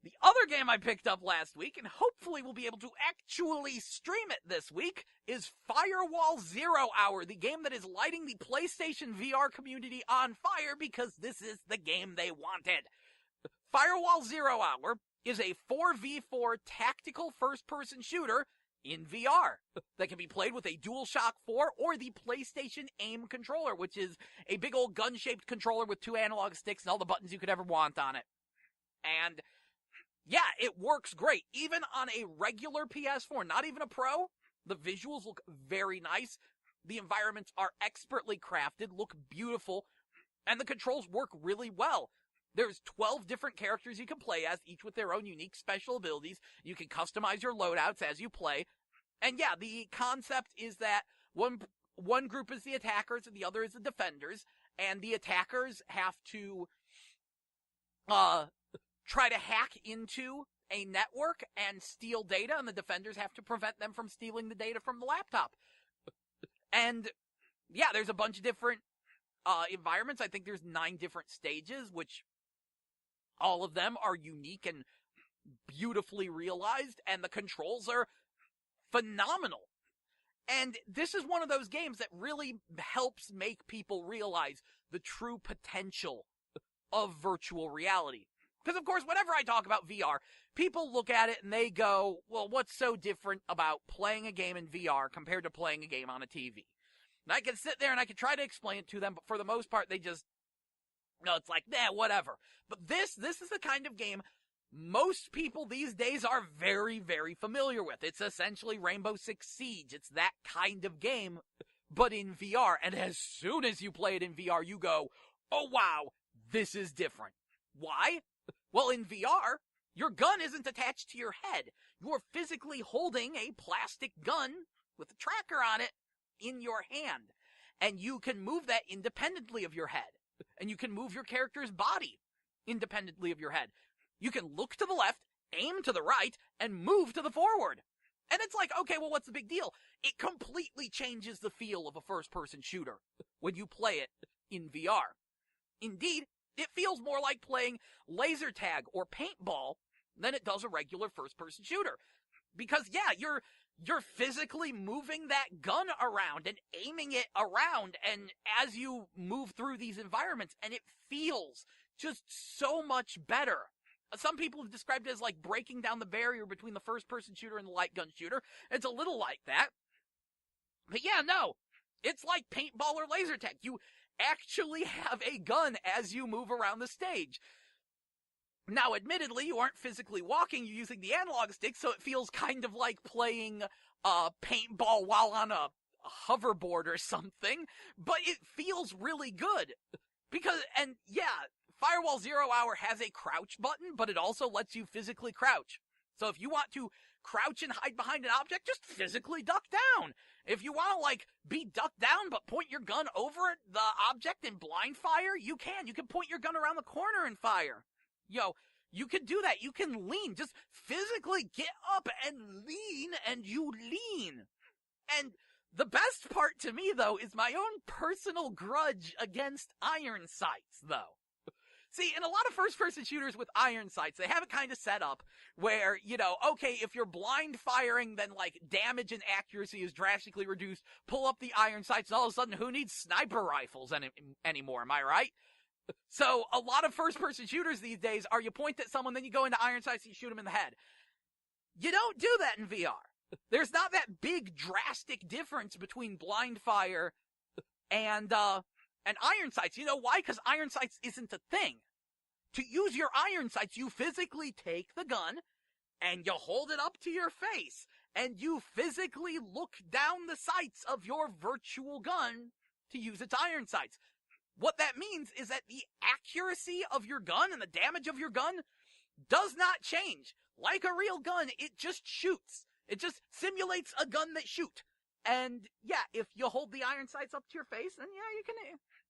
The other game I picked up last week, and hopefully we'll be able to actually stream it this week, is Firewall Zero Hour, the game that is lighting the PlayStation VR community on fire because this is the game they wanted. Firewall Zero Hour is a 4v4 tactical first-person shooter in VR that can be played with a DualShock 4 or the PlayStation Aim controller, which is a big old gun-shaped controller with 2 analog sticks and all the buttons you could ever want on it. And yeah, it works great. Even on a regular PS4, not even a Pro, the visuals look very nice. The environments are expertly crafted, look beautiful, and the controls work really well. There's 12 different characters you can play as, each with their own unique special abilities. You can customize your loadouts as you play. And yeah, the concept is that one group is the attackers and the other is the defenders. And the attackers have to try to hack into a network and steal data, and the defenders have to prevent them from stealing the data from the laptop. And yeah, there's a bunch of different environments. I think there's 9 different stages, which all of them are unique and beautifully realized, and the controls are phenomenal. And this is one of those games that really helps make people realize the true potential of virtual reality. Because, of course, whenever I talk about VR, people look at it and they go, well, what's so different about playing a game in VR compared to playing a game on a TV? And I can sit there and I can try to explain it to them, but for the most part, they just, no, it's like, whatever. But this is the kind of game most people these days are very, very familiar with. It's essentially Rainbow Six Siege. It's that kind of game, but in VR. And as soon as you play it in VR, you go, oh, wow, this is different. Why? Well, in VR, your gun isn't attached to your head. You're physically holding a plastic gun with a tracker on it in your hand. And you can move that independently of your head. And you can move your character's body independently of your head. You can look to the left, aim to the right, and move to the forward. And it's like, okay, well, what's the big deal? It completely changes the feel of a first-person shooter when you play it in VR. Indeed, it feels more like playing laser tag or paintball than it does a regular first-person shooter. Because, yeah, you're physically moving that gun around and aiming it around, and as you move through these environments, and it feels just so much better. Some people have described it as like breaking down the barrier between the first-person shooter and the light gun shooter. It's a little like that. But yeah, no, it's like paintball or laser tag. You actually have a gun as you move around the stage. Now, admittedly, you aren't physically walking, you're using the analog stick, so it feels kind of like playing paintball while on a hoverboard or something, but it feels really good. Because, and yeah, Firewall Zero Hour has a crouch button, but it also lets you physically crouch. So if you want to crouch and hide behind an object, just physically duck down. If you want to, like, be ducked down but point your gun over the object and blind fire, you can. You can point your gun around the corner and fire. You can do that. You can lean. Just physically get up and lean, and you lean. And the best part to me, though, is my own personal grudge against iron sights, though. See, in a lot of first-person shooters with iron sights, they have it kind of set up where, okay, if you're blind firing, then, like, damage and accuracy is drastically reduced. Pull up the iron sights, and all of a sudden, who needs sniper rifles anymore, am I right? So, a lot of first-person shooters these days are you point at someone, then you go into iron sights, and you shoot them in the head. You don't do that in VR. There's not that big, drastic difference between blind fire and iron sights. You know why? Because iron sights isn't a thing. To use your iron sights, you physically take the gun, and you hold it up to your face, and you physically look down the sights of your virtual gun to use its iron sights. What that means is that the accuracy of your gun and the damage of your gun does not change. Like a real gun, it just shoots. It just simulates a gun that shoots. And yeah, if you hold the iron sights up to your face, then yeah,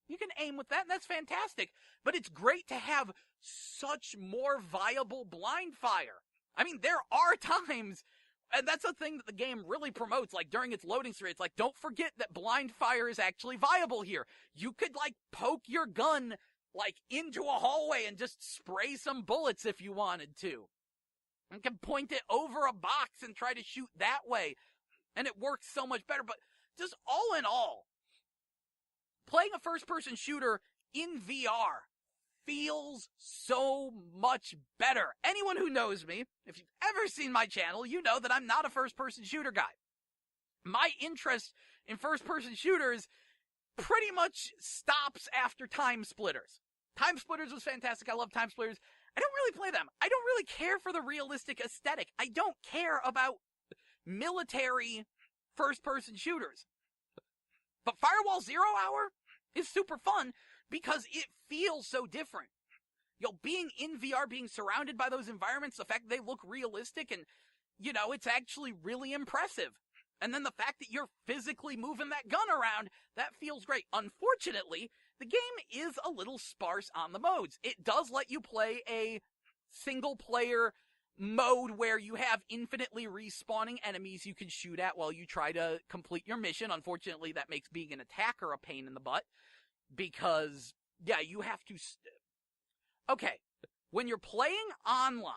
you can aim with that, and that's fantastic. But it's great to have such more viable blind fire. I mean, there are times, and that's a thing that the game really promotes, like during its loading screen, it's like, don't forget that blind fire is actually viable here. You could, like, poke your gun, like, into a hallway and just spray some bullets if you wanted to. and can point it over a box and try to shoot that way. And it works so much better. But just all in all, playing a first-person shooter in VR feels so much better. Anyone who knows me, if you've ever seen my channel, you know that I'm not a first-person shooter guy. My interest in first-person shooters pretty much stops after Time Splitters. Time Splitters was fantastic. I love Time Splitters. I don't really play them. I don't really care for the realistic aesthetic. I don't care about military first-person shooters. But Firewall Zero Hour is super fun because it feels so different. Being in VR, being surrounded by those environments, the fact that they look realistic and, it's actually really impressive. And then the fact that you're physically moving that gun around, that feels great. Unfortunately, the game is a little sparse on the modes. It does let you play a single-player mode where you have infinitely respawning enemies you can shoot at while you try to complete your mission. Unfortunately, that makes being an attacker a pain in the butt because, you have to... Okay, when you're playing online,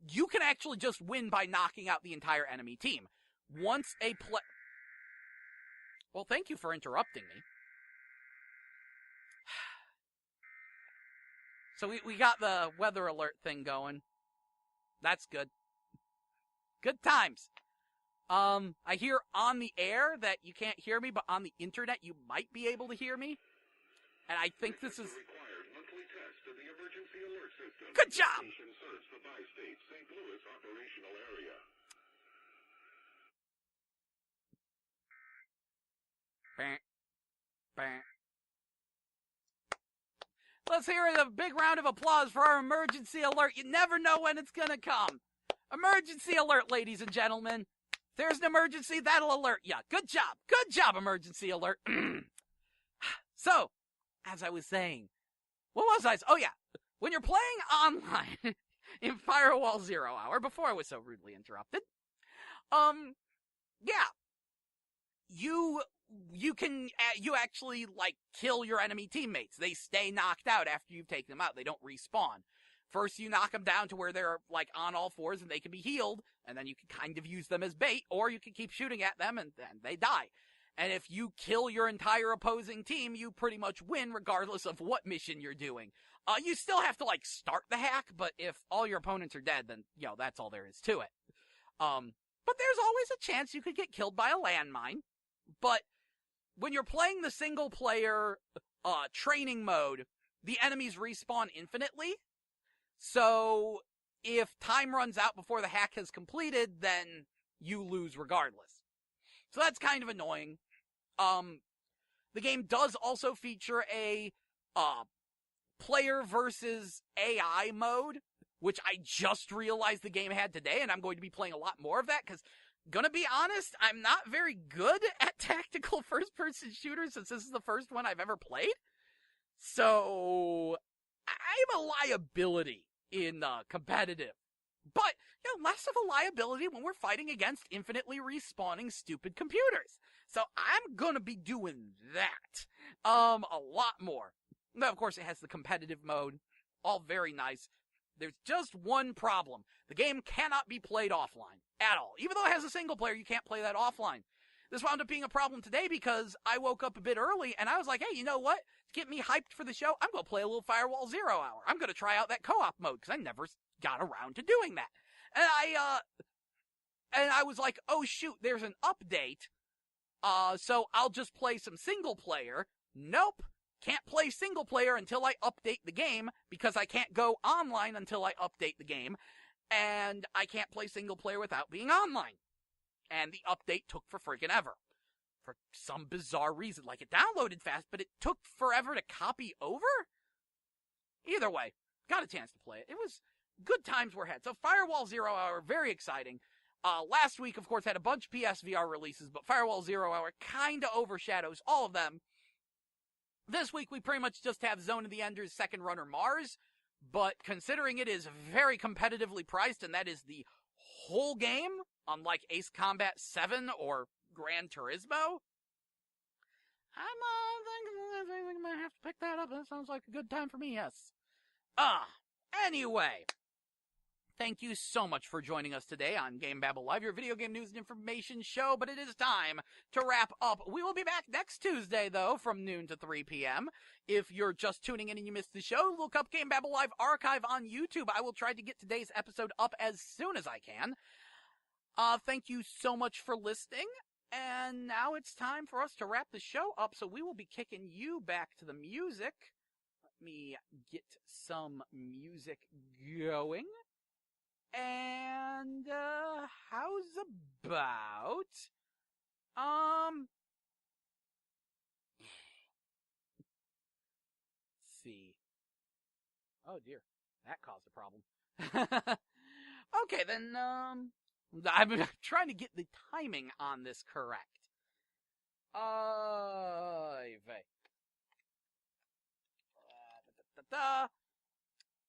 you can actually just win by knocking out the entire enemy team. Once a Well, thank you for interrupting me. So we got the weather alert thing going. That's good. Good times. I hear on the air that you can't hear me, but on the internet you might be able to hear me. And I think this is... Good job! Let's hear a big round of applause for our emergency alert. You never know when it's gonna come. Emergency alert, ladies and gentlemen. If there's an emergency, that'll alert you. Good job. Good job, emergency alert. So, as I was saying, what was I? Oh yeah, when you're playing online in Firewall Zero Hour, before I was so rudely interrupted, you actually, kill your enemy teammates. They stay knocked out after you've taken them out. They don't respawn. First, you knock them down to where they're, on all fours and they can be healed, and then you can kind of use them as bait, or you can keep shooting at them and then they die. And if you kill your entire opposing team, you pretty much win regardless of what mission you're doing. You still have to, start the hack, but if all your opponents are dead, then, that's all there is to it. But there's always a chance you could get killed by a landmine. But when you're playing the single-player training mode, the enemies respawn infinitely. So if time runs out before the hack has completed, then you lose regardless. So that's kind of annoying. The game does also feature a player versus AI mode, which I just realized the game had today, and I'm going to be playing a lot more of that, because, gonna be honest, I'm not very good at tactical first-person shooters, since this is the first one I've ever played. So, I'm a liability in competitive. But, less of a liability when we're fighting against infinitely respawning stupid computers. So I'm gonna be doing that. A lot more. Now, of course, it has the competitive mode. All very nice. There's just one problem. The game cannot be played offline. At all. Even though it has a single player, you can't play that offline. This wound up being a problem today because I woke up a bit early and I was like, hey, you know what? To get me hyped for the show, I'm gonna play a little Firewall Zero Hour. I'm gonna try out that co-op mode, because I never got around to doing that. And I was like, oh shoot, there's an update. So I'll just play some single player. Nope. Can't play single player until I update the game, because I can't go online until I update the game. And I can't play single player without being online. And the update took for friggin' ever. For some bizarre reason. It downloaded fast, but it took forever to copy over? Either way, got a chance to play it. It was good times were had. So Firewall Zero Hour, very exciting. Last week, of course, had a bunch of PSVR releases, but Firewall Zero Hour kinda overshadows all of them. This week, we pretty much just have Zone of the Enders Second Runner Mars, but considering it is very competitively priced, and that is the whole game, unlike Ace Combat 7 or Gran Turismo, I think I might have to pick that up. That sounds like a good time for me, yes. Anyway, Thank you so much for joining us today on GameBabble Live, your video game news and information show, but it is time to wrap up. We will be back next Tuesday, though, from noon to 3 p.m. If you're just tuning in and you missed the show, look up GameBabble Live Archive on YouTube. I will try to get today's episode up as soon as I can. Thank you so much for listening, and now it's time for us to wrap the show up, so we will be kicking you back to the music. Let me get some music going. And, how's about, let's see. Oh dear, that caused a problem. Okay, then, I'm trying to get the timing on this correct.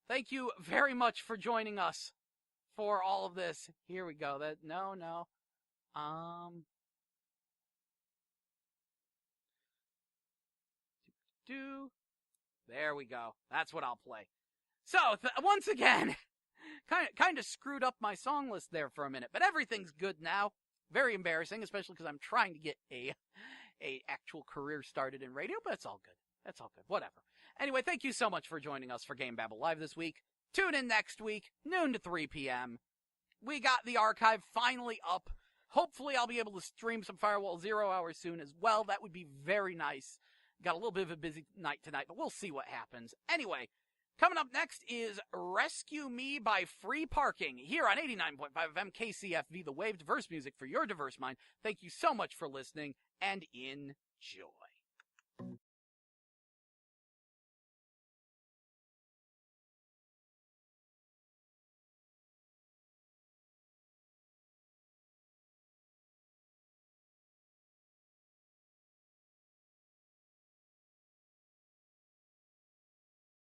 Thank you very much for joining us for all of this. Here we go. No. There we go. That's what I'll play. So, once again, kind of screwed up my song list there for a minute, but everything's good now. Very embarrassing, especially because I'm trying to get a actual career started in radio, but it's all good. That's all good. Whatever. Anyway, thank you so much for joining us for GameBabble Live this week. Tune in next week, noon to 3 p.m. We got the archive finally up. Hopefully I'll be able to stream some Firewall Zero Hour soon as well. That would be very nice. Got a little bit of a busy night tonight, but we'll see what happens. Anyway, coming up next is Rescue Me by Free Parking here on 89.5 FM KCFV The Wave. Diverse music for your diverse mind. Thank you so much for listening, and enjoy.